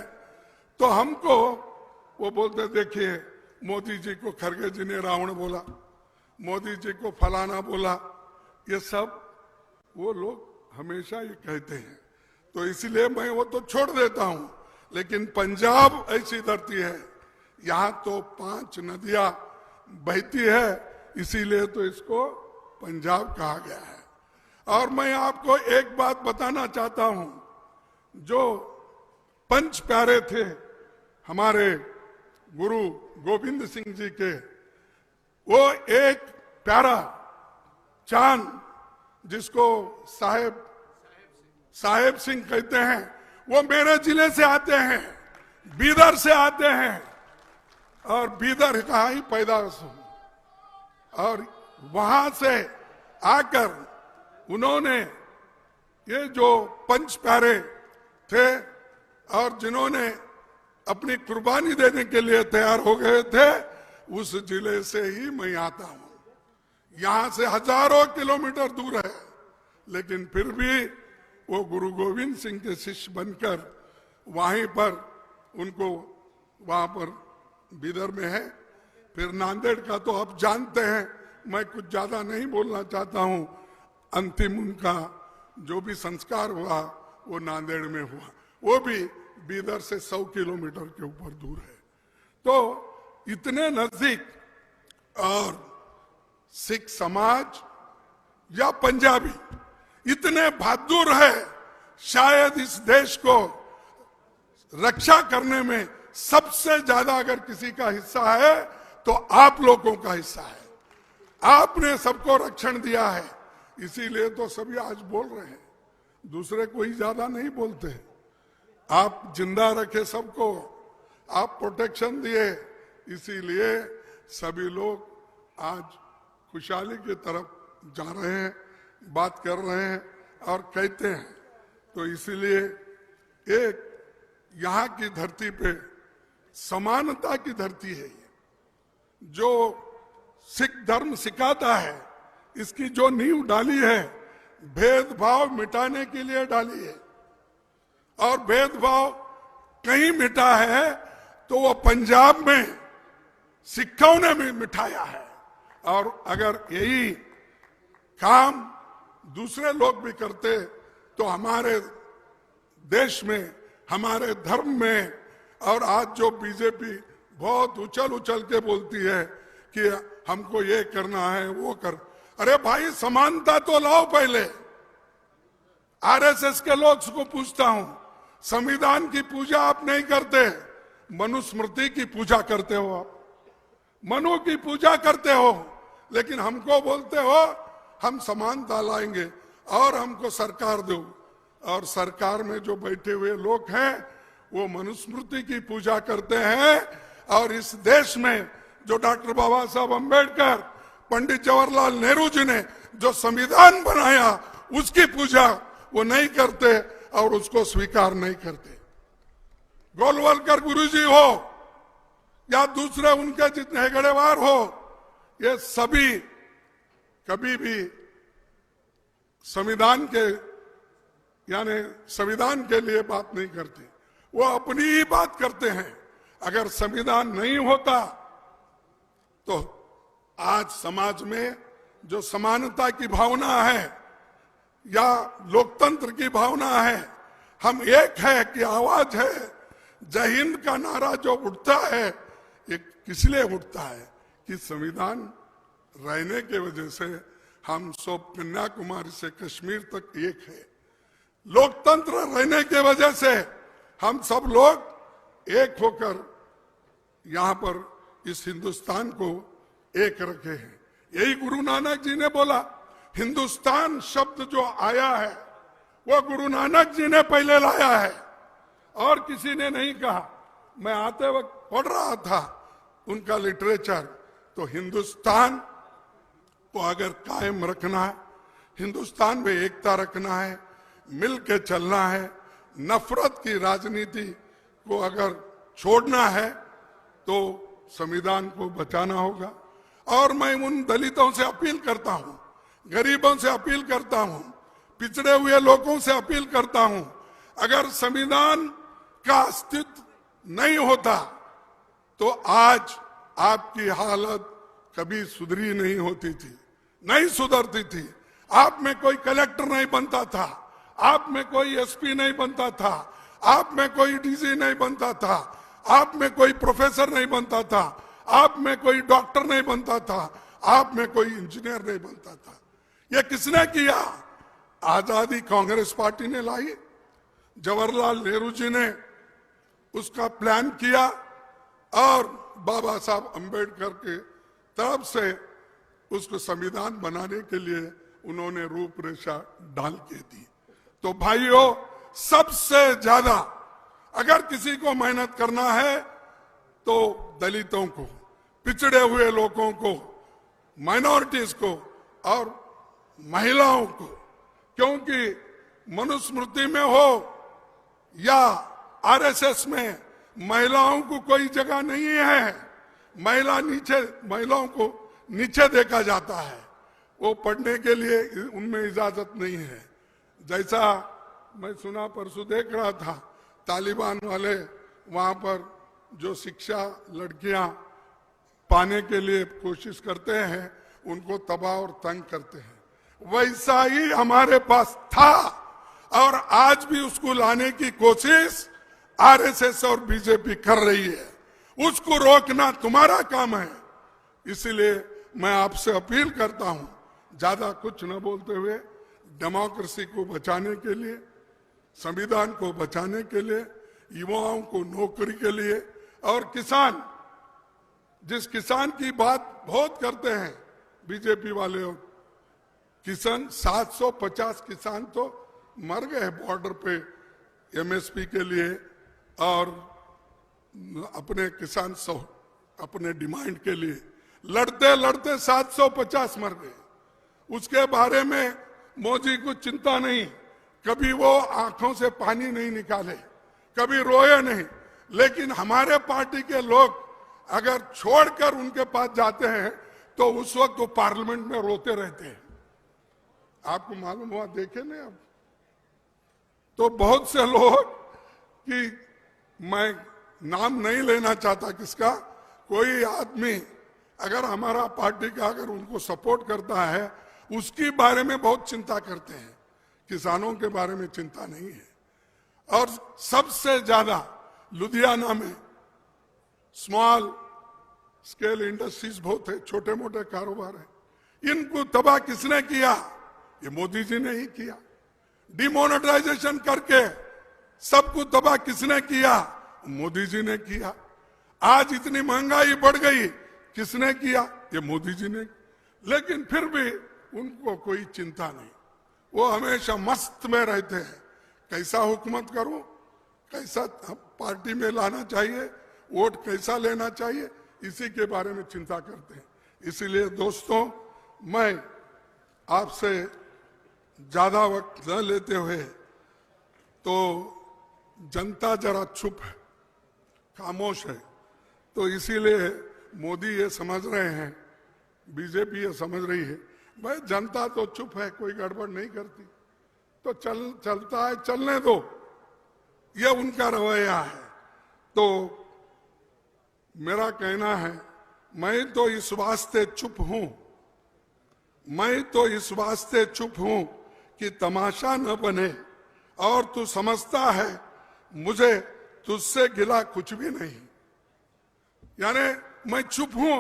तो हमको वो बोलते, देखिए मोदी जी को खरगे जी ने रावण बोला, मोदी जी को फलाना बोला, ये सब वो लोग हमेशा ये कहते हैं। तो इसलिए मैं वो तो छोड़ देता हूं, लेकिन पंजाब ऐसी धरती है, यहां तो 5 नदियां बहती है, इसीलिए तो इसको पंजाब कहा गया है। और मैं आपको एक बात बताना चाहता हूं, जो पंच प्यारे थे हमारे गुरु गोविंद सिंह जी के, वो एक प्यारा चांद जिसको साहेब सिंह कहते हैं, वो मेरे जिले से आते हैं, बीदर से आते हैं, और बीदर का ही पैदाइश हूं। और वहां से आकर उन्होंने ये जो पंच प्यारे थे और जिन्होंने अपनी कुर्बानी देने के लिए तैयार हो गए थे, उस जिले से ही मैं आता हूं। यहां से हजारों किलोमीटर दूर है, लेकिन फिर भी वो गुरु गोविंद सिंह के शिष्य बनकर वहीं पर उनको वहां पर बीदर में है। फिर नांदेड़ का तो आप जानते हैं, मैं कुछ ज्यादा नहीं बोलना चाहता हूं। अंतिम उनका जो भी संस्कार हुआ वो नांदेड़ में हुआ, वो भी बीदर से 100 किलोमीटर के ऊपर दूर है। तो इतने नजदीक, और सिख समाज या पंजाबी इतने बहादुर है, शायद इस देश को रक्षा करने में सबसे ज्यादा अगर किसी का हिस्सा है तो आप लोगों का हिस्सा है। आपने सबको रक्षण दिया है, इसीलिए तो सभी आज बोल रहे हैं, दूसरे कोई ज्यादा नहीं बोलते। आप जिंदा रखे सबको, आप प्रोटेक्शन दिए, इसीलिए सभी लोग आज खुशहाली की तरफ जा रहे हैं, बात कर रहे हैं और कहते हैं। तो इसीलिए एक यहाँ की धरती पे समानता की धरती है ये, जो सिख धर्म सिखाता है, इसकी जो नींव डाली है भेदभाव मिटाने के लिए डाली है। और भेदभाव कहीं मिटा है तो वो पंजाब में सिखों ने भी मिटाया है। और अगर यही काम दूसरे लोग भी करते तो हमारे देश में, हमारे धर्म में, और आज जो बीजेपी बहुत उछल के बोलती है कि हमको ये करना है वो कर, अरे भाई समानता तो लाओ पहले। आरएसएस के लोग को पूछता हूं, संविधान की पूजा आप नहीं करते, मनुस्मृति की पूजा करते हो, आप मनु की पूजा करते हो, लेकिन हमको बोलते हो हम समानता लाएंगे और हमको सरकार दो। और सरकार में जो बैठे हुए लोग हैं वो मनुस्मृति की पूजा करते हैं। और इस देश में जो डॉक्टर बाबा साहब अम्बेडकर, पंडित जवाहरलाल नेहरू जी ने जो संविधान बनाया, उसकी पूजा वो नहीं करते और उसको स्वीकार नहीं करते। गोलवलकर गुरुजी हो या दूसरे उनके जितने हेगड़ेवार हो, ये सभी कभी भी संविधान के यानी संविधान के लिए बात नहीं करते, वो अपनी ही बात करते हैं। अगर संविधान नहीं होता तो आज समाज में जो समानता की भावना है या लोकतंत्र की भावना है, हम एक है कि आवाज है। जय हिंद का नारा जो उठता है, ये किस लिए उठता है कि संविधान रहने के वजह से हम सब कन्याकुमारी से कश्मीर तक एक है। लोकतंत्र रहने के वजह से हम सब लोग एक होकर यहाँ पर इस हिंदुस्तान को एक रखे हैं। यही गुरु नानक जी ने बोला। हिंदुस्तान शब्द जो आया है वो गुरु नानक जी ने पहले लाया है और किसी ने नहीं कहा। मैं आते वक्त पढ़ रहा था उनका लिटरेचर, तो हिंदुस्तान को अगर कायम रखना है, हिंदुस्तान में एकता रखना है, मिल के चलना है, नफरत की राजनीति को अगर छोड़ना है तो संविधान को बचाना होगा। और मैं उन दलितों से अपील करता हूं, गरीबों से अपील करता हूं, पिछड़े हुए लोगों से अपील करता हूं, अगर संविधान का अस्तित्व नहीं होता तो आज आपकी हालत कभी सुधरी नहीं होती थी, नहीं सुधरती थी। आप में कोई कलेक्टर नहीं बनता था, आप में कोई एसपी नहीं बनता था, आप में कोई डीजी नहीं बनता था, आप में कोई प्रोफेसर नहीं बनता था, आप में कोई डॉक्टर नहीं बनता था, आप में कोई इंजीनियर नहीं बनता था। ये किसने किया? आजादी कांग्रेस पार्टी ने लाई, जवाहरलाल नेहरू जी ने उसका प्लान किया और बाबा साहब अंबेडकर के तरफ से उसको संविधान बनाने के लिए उन्होंने रूपरेखा डाल के दी। तो भाइयों, सबसे ज्यादा अगर किसी को मेहनत करना है तो दलितों को, पिछड़े हुए लोगों को, माइनॉरिटीज को और महिलाओं को, क्योंकि मनुस्मृति में हो या आरएसएस में महिलाओं को कोई जगह नहीं है। महिलाओं को नीचे देखा जाता है, वो पढ़ने के लिए उनमें इजाजत नहीं है। जैसा मैं सुना, परसों देख रहा था, तालिबान वाले वहां पर जो शिक्षा लड़कियां पाने के लिए कोशिश करते हैं उनको तबाह और तंग करते हैं। वैसा ही हमारे पास था और आज भी उसको लाने की कोशिश आरएसएस और बीजेपी कर रही है। उसको रोकना तुम्हारा काम है। इसलिए मैं आपसे अपील करता हूं, ज्यादा कुछ न बोलते हुए, डेमोक्रेसी को बचाने के लिए, संविधान को बचाने के लिए, युवाओं को नौकरी के लिए और किसान, जिस किसान की बात बहुत करते हैं बीजेपी वाले, किसान 750 किसान तो मर गए बॉर्डर पे एमएसपी के लिए और अपने किसान अपने डिमांड के लिए लड़ते लड़ते 750 मर गए। उसके बारे में मोदी को चिंता नहीं, कभी वो आंखों से पानी नहीं निकाले, कभी रोए नहीं। लेकिन हमारे पार्टी के लोग अगर छोड़कर उनके पास जाते हैं तो उस वक्त वो पार्लियामेंट में रोते रहते हैं। आपको मालूम हुआ, देखे नहीं अब तो बहुत से लोग, कि मैं नाम नहीं लेना चाहता किसका, कोई आदमी अगर हमारा पार्टी का अगर उनको सपोर्ट करता है उसके बारे में बहुत चिंता करते हैं, किसानों के बारे में चिंता नहीं है। और सबसे ज्यादा लुधियाना में स्मॉल स्केल इंडस्ट्रीज बहुत है, छोटे मोटे कारोबार है। इनको तबाह किसने किया? ये मोदी जी ने ही किया। डिमोनेटाइजेशन करके सबको तबाह किसने किया? मोदी जी ने किया। आज इतनी महंगाई बढ़ गई, किसने किया? ये मोदी जी ने। लेकिन फिर भी उनको कोई चिंता नहीं, वो हमेशा मस्त में रहते हैं। कैसा हुकूमत करूं, कैसा पार्टी में लाना चाहिए, वोट कैसा लेना चाहिए, इसी के बारे में चिंता करते हैं। इसीलिए दोस्तों, मैं आपसे ज्यादा वक्त न लेते हुए, तो जनता जरा चुप है, खामोश है, तो इसीलिए मोदी ये समझ रहे हैं, बीजेपी ये समझ रही है, भाई जनता तो चुप है, कोई गड़बड़ नहीं करती, तो चलता है, चलने दो, ये उनका रवैया है। तो मेरा कहना है, मैं तो इस वास्ते चुप हूं, मैं तो इस वास्ते चुप हूं कि तमाशा न बने, और तू समझता है मुझे तुझसे गिला कुछ भी नहीं। यानी मैं चुप हूं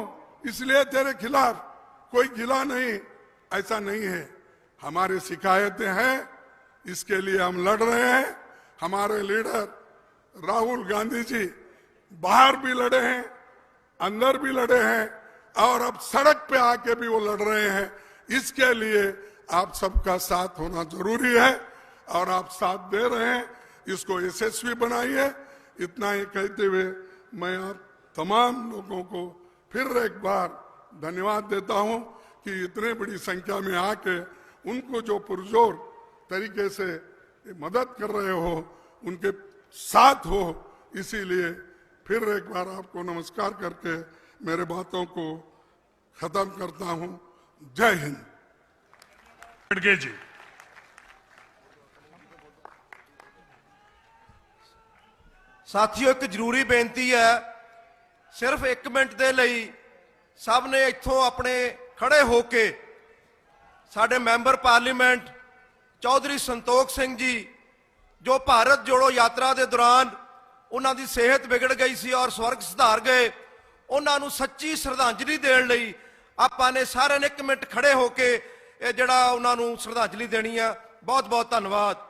इसलिए तेरे खिलाफ कोई गिला नहीं, ऐसा नहीं है। हमारी शिकायतें हैं, इसके लिए हम लड़ रहे हैं। हमारे लीडर राहुल गांधी जी बाहर भी लड़े हैं अंदर भी लड़े हैं और अब सड़क पे आके भी वो लड़ रहे हैं। इसके लिए आप सबका साथ होना जरूरी है और आप साथ दे रहे हैं, इसको यशस्वी बनाइए। इतना ही कहते हुए मैं आप तमाम लोगों को फिर एक बार धन्यवाद देता हूं कि इतने बड़ी संख्या में आके उनको जो पुरजोर तरीके से मदद कर रहे हो, उनके साथ हो। इसीलिए फिर एक बार आपको नमस्कार करके मेरे बातों को खत्म करता हूं। जय हिंद। खड़गे जी। साथियों, एक जरूरी बेनती है, सिर्फ 1 मिनट ਦੇ ਲਈ ਸਭ ਨੇ ਇੱਥੋਂ ਆਪਣੇ ਖੜੇ ਹੋ ਕੇ ਸਾਡੇ ਮੈਂਬਰ ਪਾਰਲੀਮੈਂਟ ਚੌਧਰੀ ਸੰਤੋਖ ਸਿੰਘ ਜੀ ਜੋ ਭਾਰਤ ਜੋੜੋ ਯਾਤਰਾ ਦੇ ਦੌਰਾਨ ਉਹਨਾਂ ਦੀ ਸਿਹਤ ਵਿਗੜ ਗਈ ਸੀ ਔਰ ਸਵਰਗ ਸਿਧਾਰ ਗਏ, ਉਹਨਾਂ ਨੂੰ ਸੱਚੀ ਸ਼ਰਧਾਂਜਲੀ ਦੇਣ ਲਈ ਆਪਾਂ ਨੇ ਸਾਰਿਆਂ ਨੇ 1 ਮਿੰਟ ਖੜੇ ਹੋ ਕੇ ਇਹ ਜਿਹੜਾ ਉਹਨਾਂ ਨੂੰ ਸ਼ਰਧਾਂਜਲੀ ਦੇਣੀ ਆ। ਬਹੁਤ ਬਹੁਤ ਧੰਨਵਾਦ।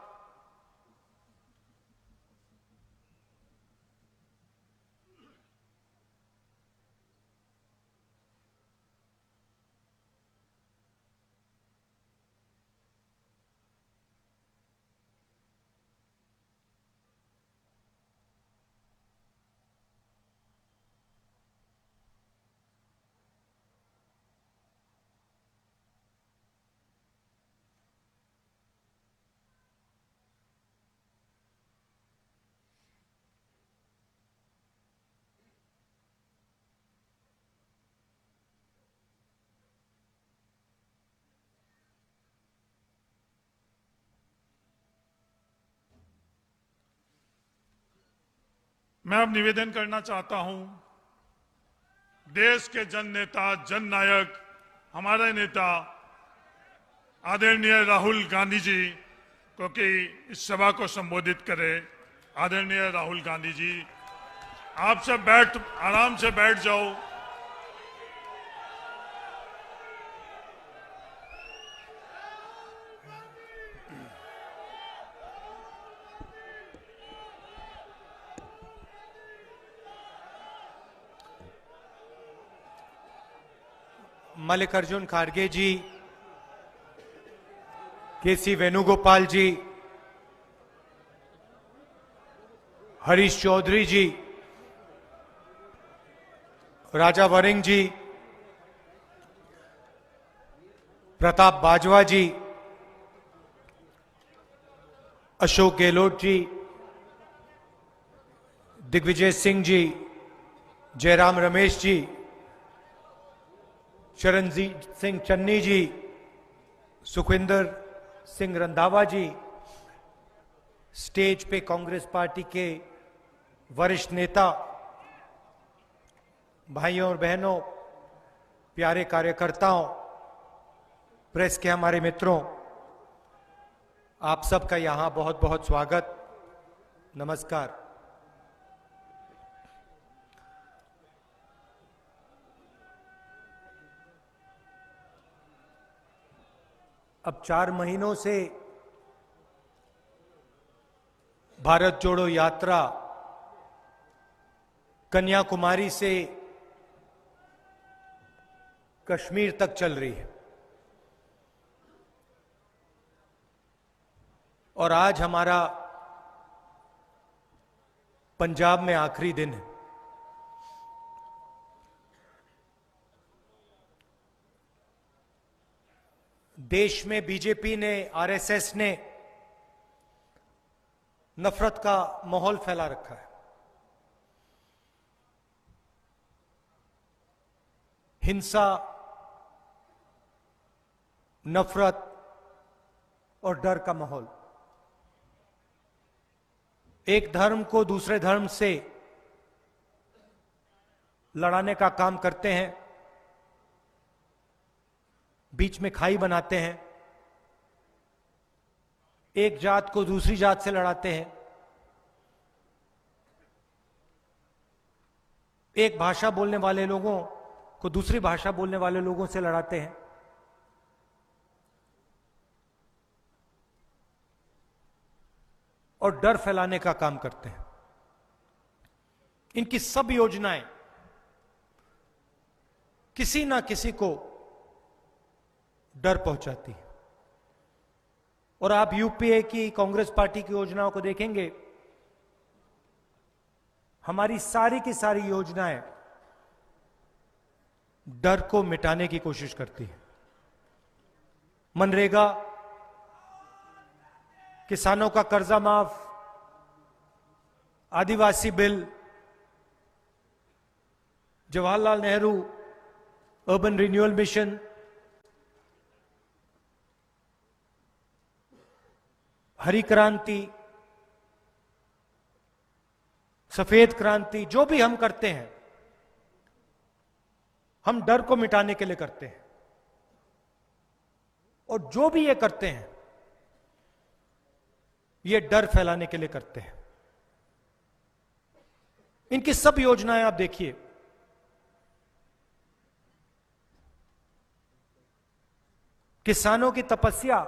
मैं अब निवेदन करना चाहता हूं, देश के जन नेता, जन नायक, हमारे नेता आदरणीय राहुल गांधी जी को कि इस सभा को संबोधित करें। आदरणीय राहुल गांधी जी, आप सब आराम से बैठ जाओ। मल्लिकार्जुन खड़गे जी, केसी वेणुगोपाल जी, हरीश चौधरी जी, राजा वरिंग जी, प्रताप बाजवा जी, अशोक गहलोत जी, दिग्विजय सिंह जी, जयराम रमेश जी, शरणजीत सिंह चन्नी जी, सुखविंदर सिंह रंधावा जी, स्टेज पे कांग्रेस पार्टी के वरिष्ठ नेता, भाइयों और बहनों, प्यारे कार्यकर्ताओं, प्रेस के हमारे मित्रों, आप सबका यहां बहुत बहुत स्वागत, नमस्कार। अब 4 महीनों से भारत जोड़ो यात्रा कन्याकुमारी से कश्मीर तक चल रही है और आज हमारा पंजाब में आखिरी दिन है। देश में बीजेपी ने, आरएसएस ने नफरत का माहौल फैला रखा है। हिंसा, नफरत और डर का माहौल। एक धर्म को दूसरे धर्म से लड़ाने का काम करते हैं, बीच में खाई बनाते हैं, एक जात को दूसरी जात से लड़ाते हैं, एक भाषा बोलने वाले लोगों को दूसरी भाषा बोलने वाले लोगों से लड़ाते हैं। और डर फैलाने का काम करते हैं। इनकी सब योजनाएं किसी ना किसी को डर पहुंचाती है। और आप यूपीए की कांग्रेस पार्टी की योजनाओं को देखेंगे, हमारी सारी की सारी योजनाएं डर को मिटाने की कोशिश करती है। मनरेगा, किसानों का कर्जा माफ, आदिवासी bill, Jawaharlal Nehru urban renewal mission, हरी क्रांति, सफेद क्रांति, जो भी हम करते हैं हम डर को मिटाने के लिए करते हैं। और जो भी ये करते हैं ये डर फैलाने के लिए करते हैं। इनकी सब योजनाएं आप देखिए, किसानों की तपस्या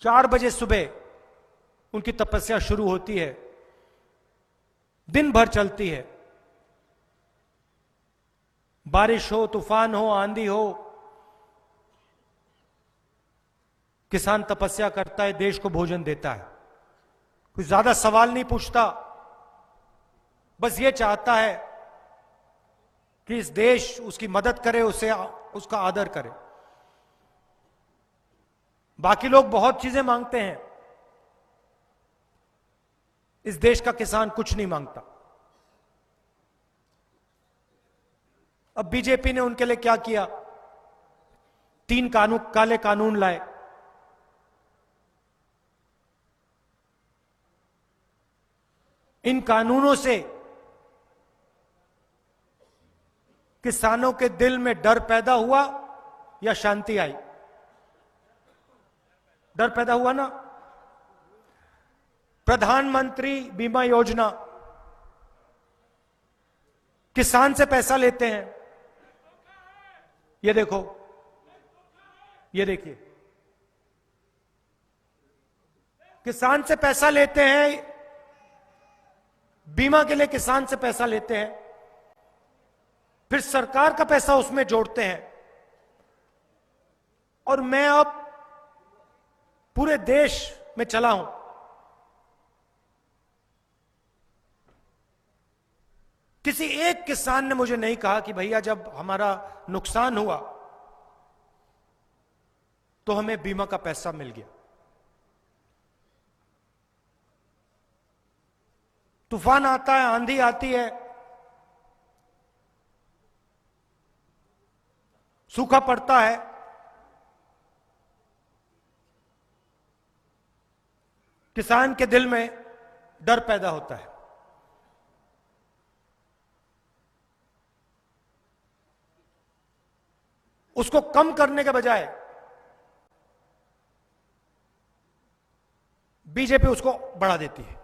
4 बजे सुबह उनकी तपस्या शुरू होती है, दिन भर चलती है। बारिश हो, तूफान हो, आंधी हो, किसान तपस्या करता है, देश को भोजन देता है। कुछ ज्यादा सवाल नहीं पूछता, बस ये चाहता है कि इस देश उसकी मदद करे, उसे उसका आदर करे। बाकी लोग बहुत चीजें मांगते हैं, इस देश का किसान कुछ नहीं मांगता। अब बीजेपी ने उनके लिए क्या किया? 3 काले कानून लाए। इन कानूनों से किसानों के दिल में डर पैदा हुआ या शांति आई? डर पैदा हुआ ना। प्रधानमंत्री बीमा योजना, किसान से पैसा लेते हैं। ये देखो, ये देखिए, किसान से पैसा लेते हैं, बीमा के लिए किसान से पैसा लेते हैं, फिर सरकार का पैसा उसमें जोड़ते हैं। और मैं अब पूरे देश में चला हूं, किसी एक किसान ने मुझे नहीं कहा कि भैया जब हमारा नुकसान हुआ तो हमें बीमा का पैसा मिल गया। तूफान आता है, आंधी आती है, सूखा पड़ता है, किसान के दिल में डर पैदा होता है। उसको कम करने के बजाय बीजेपी उसको बढ़ा देती है।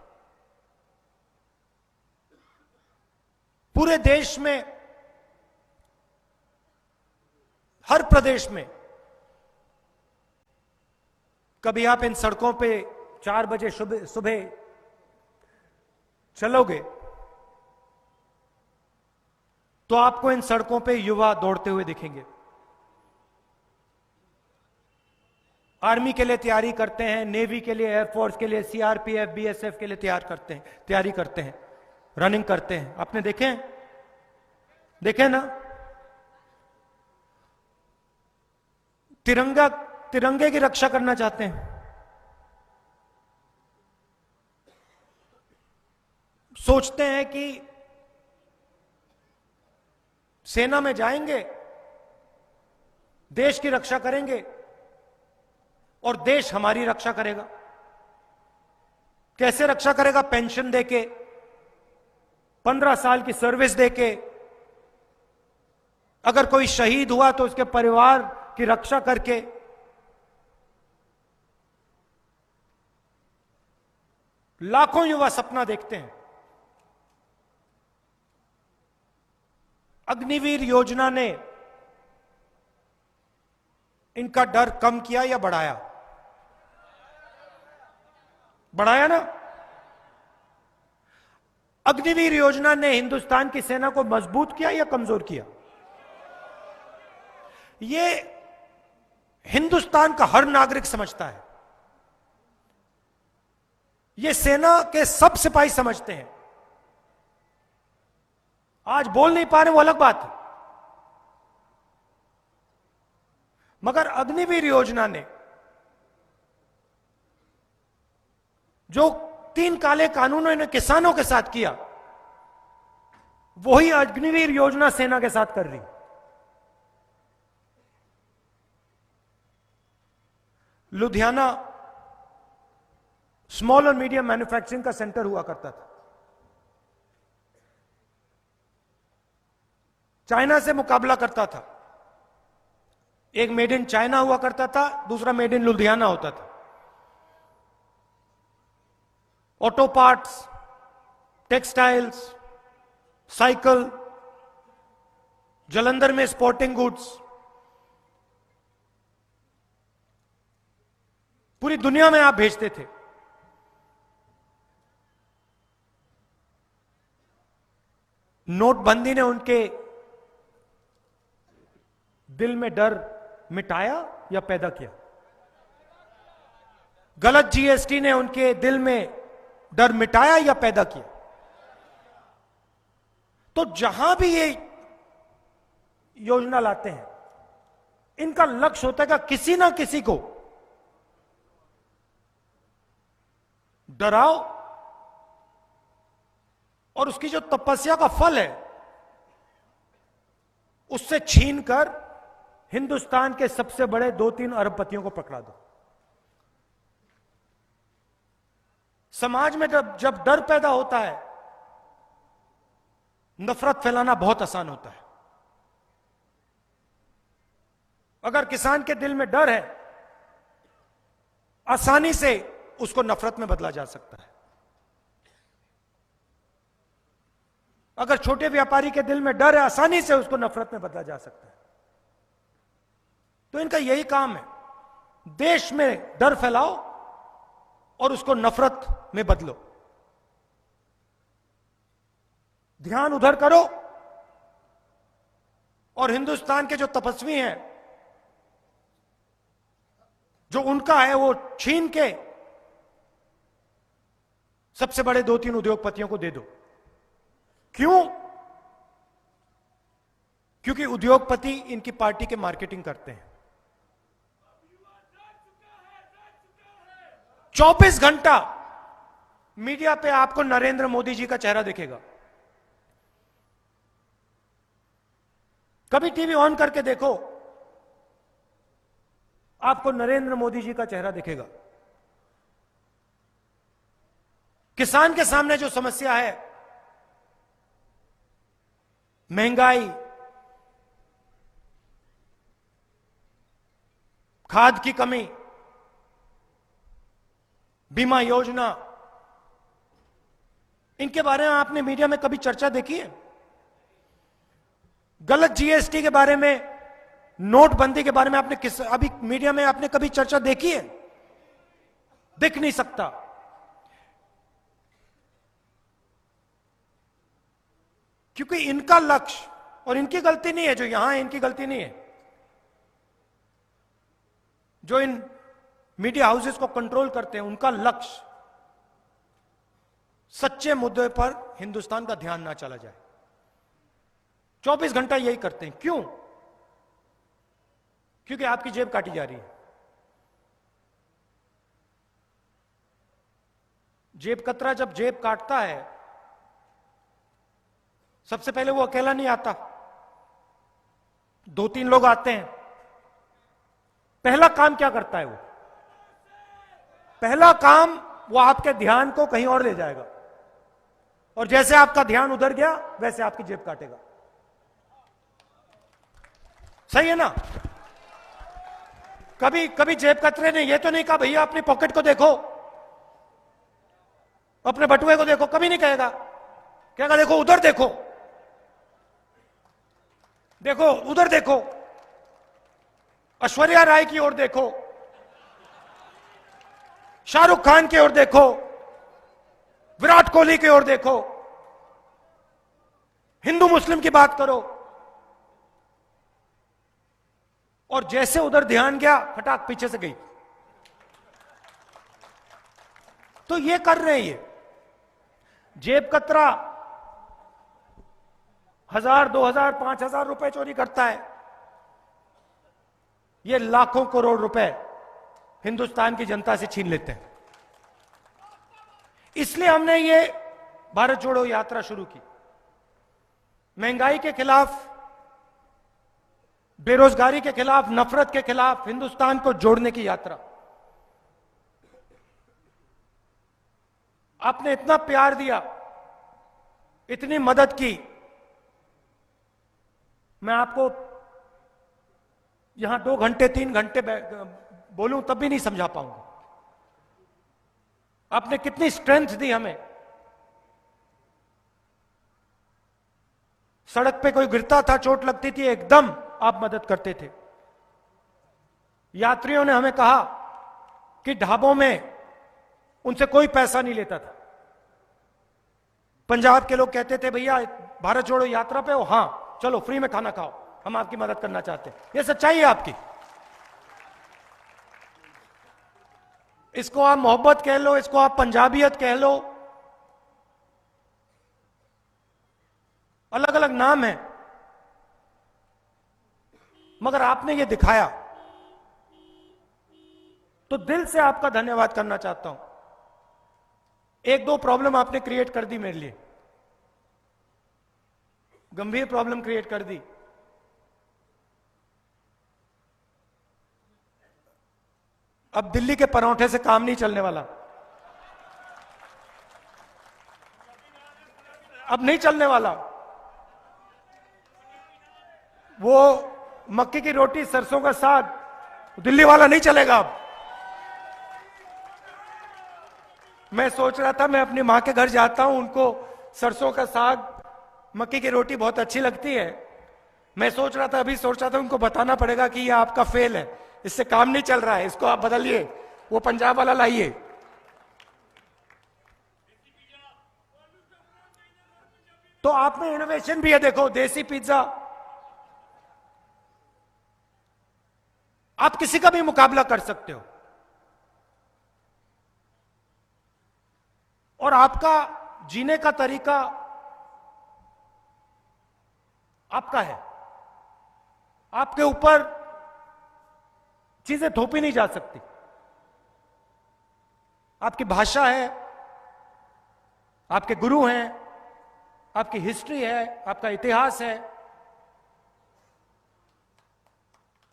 पूरे देश में, हर प्रदेश में, कभी आप इन सड़कों पे 4 बजे सुबह चलोगे तो आपको इन सड़कों पे युवा दौड़ते हुए दिखेंगे। आर्मी के लिए तैयारी करते हैं, नेवी के लिए, एयरफोर्स के लिए, सीआरपीएफ, बीएसएफ के लिए तैयारी करते हैं, रनिंग करते हैं। आपने देखे ना? तिरंगे की रक्षा करना चाहते हैं। सोचते हैं कि सेना में जाएंगे, देश की रक्षा करेंगे और देश हमारी रक्षा करेगा। कैसे रक्षा करेगा? पेंशन देके, 15 साल की सर्विस देके, अगर कोई शहीद हुआ तो उसके परिवार की रक्षा करके। लाखों युवा सपना देखते हैं। अग्निवीर योजना ने इनका डर कम किया या बढ़ाया? बढ़ाया ना। अग्निवीर योजना ने हिंदुस्तान की सेना को मजबूत किया या कमजोर किया? यह हिंदुस्तान का हर नागरिक समझता है, यह सेना के सब सिपाही समझते हैं। आज बोल नहीं पा रहे वो अलग बात है, मगर अग्निवीर योजना ने जो 3 काले कानूनों ने किसानों के साथ किया, वही अग्निवीर योजना सेना के साथ कर रही। लुधियाना स्मॉल और मीडियम मैन्युफैक्चरिंग का सेंटर हुआ करता था। चाइना से मुकाबला करता था। एक मेड इन चाइना हुआ करता था, दूसरा मेड इन लुधियाना होता था। Auto parts, textiles, cycle, Jalandhar में स्पोर्टिंग गुड्स, पूरी दुनिया में आप भेजते थे। नोटबंदी ने उनके दिल में डर मिटाया या पैदा किया? गलत जीएसटी ने उनके दिल में डर मिटाया या पैदा किया? तो जहां भी ये योजना लाते हैं, इनका लक्ष्य होता है कि किसी ना किसी को डराओ और उसकी जो तपस्या का फल है उससे छीनकर हिंदुस्तान के सबसे बड़े 2-3 अरबपतियों को पकड़ा दो। समाज में जब डर पैदा होता है, नफरत फैलाना बहुत आसान होता है। अगर किसान के दिल में डर है, आसानी से उसको नफरत में बदला जा सकता है। अगर छोटे व्यापारी के दिल में डर है, आसानी से उसको नफरत में बदला जा सकता है। तो इनका यही काम है, देश में डर फैलाओ और उसको नफरत में बदलो। ध्यान उधर करो और हिंदुस्तान के जो तपस्वी हैं, जो उनका है, वो छीन के सबसे बड़े 2-3 उद्योगपतियों को दे दो। क्यों? क्योंकि उद्योगपति इनकी पार्टी के मार्केटिंग करते हैं। 24 घंटा मीडिया पे आपको नरेंद्र मोदी जी का चेहरा दिखेगा। कभी टीवी ऑन करके देखो, आपको नरेंद्र मोदी जी का चेहरा दिखेगा। किसान के सामने जो समस्या है, महंगाई, खाद की कमी, बीमा योजना, इनके बारे में आपने मीडिया में कभी चर्चा देखी है? गलत जीएसटी के बारे में, नोटबंदी के बारे में आपने अभी मीडिया में आपने कभी चर्चा देखी है? दिख नहीं सकता। क्योंकि इनका लक्ष्य, और इनकी गलती नहीं है, जो यहां है इनकी गलती नहीं है, जो इन मीडिया हाउसेस को कंट्रोल करते हैं, उनका लक्ष्य सच्चे मुद्दे पर हिंदुस्तान का ध्यान ना चला जाए। 24 घंटा यही करते हैं। क्यों? क्योंकि आपकी जेब काटी जा रही है। जेब कतरा जब जेब काटता है, सबसे पहले वो अकेला नहीं आता, 2-3 लोग आते हैं। पहला काम क्या करता है वो? पहला काम वो आपके ध्यान को कहीं और ले जाएगा, और जैसे आपका ध्यान उधर गया वैसे आपकी जेब काटेगा। सही है ना? कभी कभी जेब कतरे ने ये तो नहीं कहा भैया अपनी पॉकेट को देखो, अपने बटुए को देखो, कभी नहीं कहेगा। कहेगा देखो उधर देखो, देखो उधर देखो, ऐश्वर्या राय की ओर देखो, शाहरुख खान की ओर देखो, विराट कोहली की ओर देखो, हिंदू मुस्लिम की बात करो, और जैसे उधर ध्यान गया फटाक पीछे से गई। तो ये कर रहे हैं, ये जेब कतरा 1000, 2000, 5000 रुपए चोरी करता है, ये लाखों करोड़ रुपए हिंदुस्तान की जनता से छीन लेते हैं। इसलिए हमने ये भारत जोड़ो यात्रा शुरू की, महंगाई के खिलाफ, बेरोजगारी के खिलाफ, नफरत के खिलाफ, हिंदुस्तान को जोड़ने की यात्रा। आपने इतना प्यार दिया, इतनी मदद की, मैं आपको यहां 2 घंटे 3 घंटे बोलूं तब भी नहीं समझा पाऊंगा। आपने कितनी स्ट्रेंथ दी हमें। सड़क पे कोई गिरता था, चोट लगती थी, एकदम आप मदद करते थे। यात्रियों ने हमें कहा कि ढाबों में उनसे कोई पैसा नहीं लेता था। पंजाब के लोग कहते थे भैया भारत जोड़ो यात्रा पे हो, हां चलो फ्री में खाना खाओ, हम आपकी मदद करना चाहते हैं। यह सच्चाई है आपकी। इसको आप मोहब्बत कह लो, इसको आप पंजाबियत कह लो, अलग अलग नाम है, मगर आपने ये दिखाया, तो दिल से आपका धन्यवाद करना चाहता हूं। 1-2 प्रॉब्लम आपने क्रिएट कर दी मेरे लिए, गंभीर प्रॉब्लम क्रिएट कर दी। अब दिल्ली के परांठे से काम नहीं चलने वाला, अब नहीं चलने वाला। वो मक्की की रोटी, सरसों का साग, दिल्ली वाला नहीं चलेगा अब। मैं सोच रहा था मैं अपनी मां के घर जाता हूं, उनको सरसों का साग, मक्की की रोटी बहुत अच्छी लगती है। मैं सोच रहा था, अभी सोच रहा था उनको बताना पड़ेगा कि ये आपका फेल है, इससे काम नहीं चल रहा है, इसको आप बदलिए, वो पंजाब वाला लाइए। तो आप में इनोवेशन भी है, देखो देसी पिज्जा, आप किसी का भी मुकाबला कर सकते हो। और आपका जीने का तरीका आपका है, आपके ऊपर चीजें थोपी नहीं जा सकती। आपकी भाषा है, आपके गुरु हैं, आपकी हिस्ट्री है, आपका इतिहास है,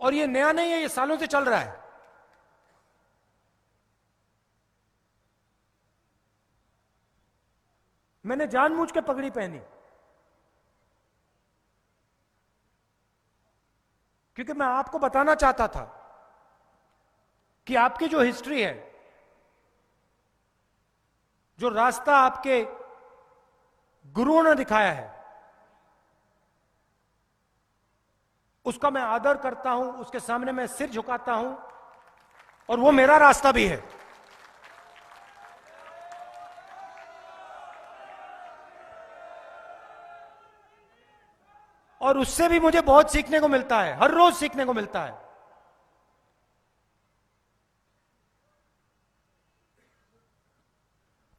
और ये नया नहीं है, ये सालों से चल रहा है। मैंने जानबूझ के पगड़ी पहनी क्योंकि मैं आपको बताना चाहता था कि आपकी जो हिस्ट्री है, जो रास्ता आपके गुरुओं ने दिखाया है, उसका मैं आदर करता हूं, उसके सामने मैं सिर झुकाता हूं, और वो मेरा रास्ता भी है। और उससे भी मुझे बहुत सीखने को मिलता है, हर रोज सीखने को मिलता है।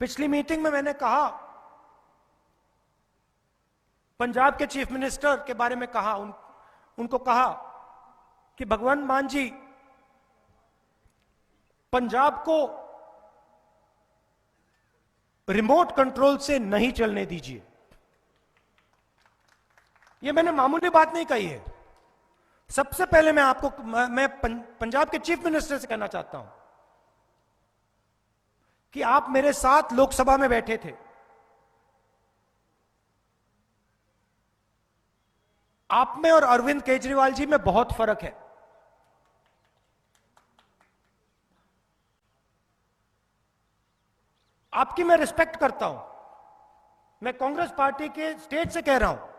पिछली मीटिंग में मैंने कहा, पंजाब के चीफ मिनिस्टर के बारे में कहा, उनको कहा कि भगवंत मान जी, पंजाब को रिमोट कंट्रोल से नहीं चलने दीजिए। ये मैंने मामूली बात नहीं कही है। सबसे पहले मैं आपको, मैं पंजाब के चीफ मिनिस्टर से कहना चाहता हूं कि आप मेरे साथ लोकसभा में बैठे थे, आप में और अरविंद केजरीवाल जी में बहुत फर्क है। आपकी मैं रिस्पेक्ट करता हूं, मैं कांग्रेस पार्टी के स्टेज से कह रहा हूं,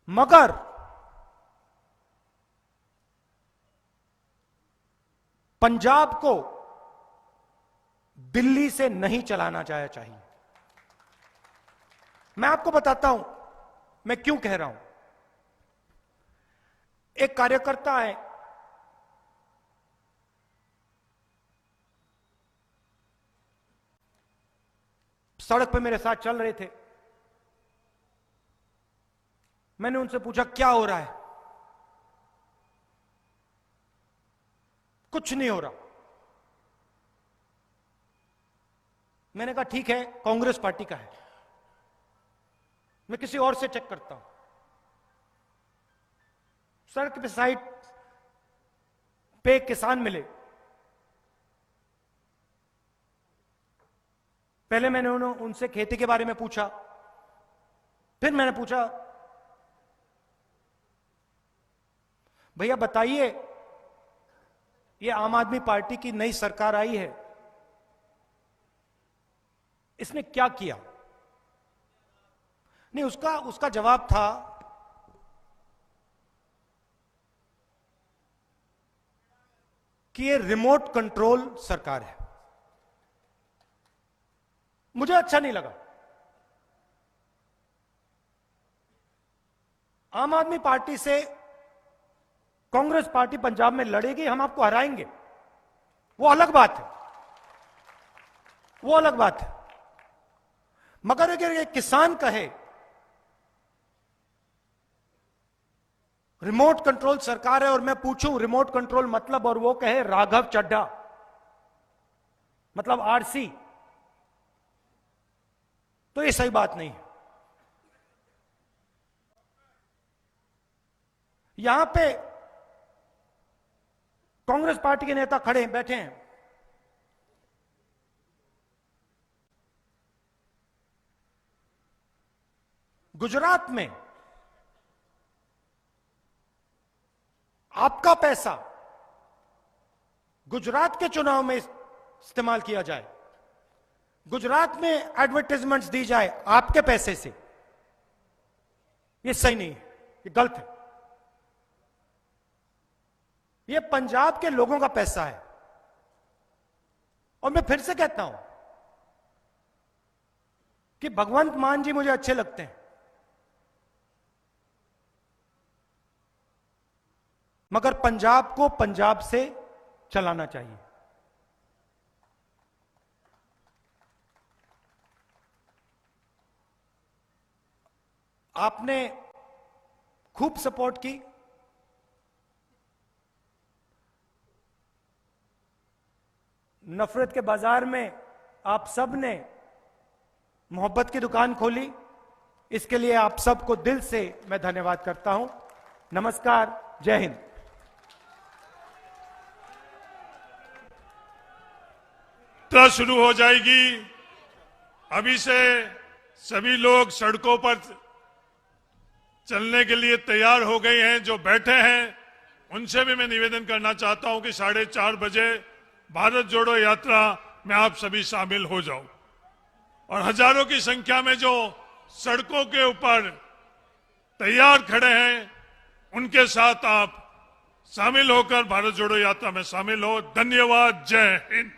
मगर पंजाब को दिल्ली से नहीं चलाना चाहिए। मैं आपको बताता हूं मैं क्यों कह रहा हूं। एक कार्यकर्ता है, सड़क पे मेरे साथ चल रहे थे। मैंने उनसे पूछा क्या हो रहा है? कुछ नहीं हो रहा। मैंने कहा ठीक है, कांग्रेस पार्टी का है, मैं किसी और से चेक करता हूं। सड़क पे साइड पे किसान मिले। पहले मैंने उनसे खेती के बारे में पूछा, फिर मैंने पूछा भैया बताइए, ये आम आदमी पार्टी की नई सरकार आई है, इसने क्या किया? नहीं, उसका जवाब था कि ये रिमोट कंट्रोल सरकार है। मुझे अच्छा नहीं लगा। आम आदमी पार्टी से कांग्रेस पार्टी पंजाब में लड़ेगी, हम आपको हराएंगे, वो अलग बात है, वो अलग बात है। मगर अगर एक किसान कहे रिमोट कंट्रोल सरकार है और मैं पूछूं रिमोट कंट्रोल मतलब, और वो कहे राघव चड्ढा मतलब आरसी, तो ये सही बात नहीं है। यहां पे कांग्रेस पार्टी के नेता खड़े हैं, बैठे हैं। गुजरात में आपका पैसा गुजरात के चुनाव में इस्तेमाल किया जाए, गुजरात में एडवर्टाइजमेंट्स दी जाए आपके पैसे से, यह सही नहीं है, ये गलत है। ये पंजाब के लोगों का पैसा है। और मैं फिर से कहता हूं कि भगवंत मान जी मुझे अच्छे लगते हैं, मगर पंजाब को पंजाब से चलाना चाहिए। आपने खूब सपोर्ट की, नफरत के बाजार में आप सब ने मोहब्बत की दुकान खोली, इसके लिए आप सबको दिल से मैं धन्यवाद करता हूं। नमस्कार, जय हिंद। यात्रा शुरू हो जाएगी। अभी से सभी लोग सड़कों पर चलने के लिए तैयार हो गए हैं। जो बैठे हैं उनसे भी मैं निवेदन करना चाहता हूं कि 4:30 बजे भारत जोड़ो यात्रा में आप सभी शामिल हो जाओ, और हजारों की संख्या में जो सड़कों के ऊपर तैयार खड़े हैं उनके साथ आप शामिल होकर भारत जोड़ो यात्रा में शामिल हो। धन्यवाद। जय हिंद।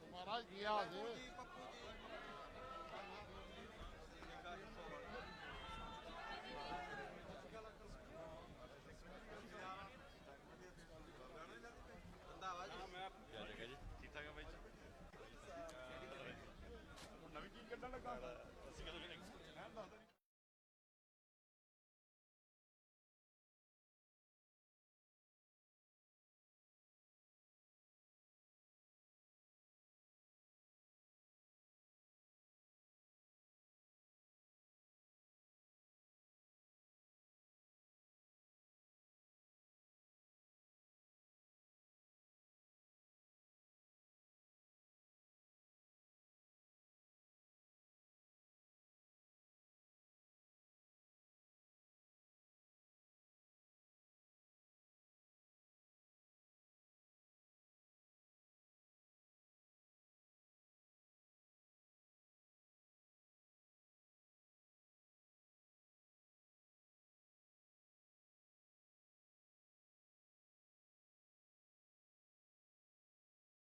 महाराज किया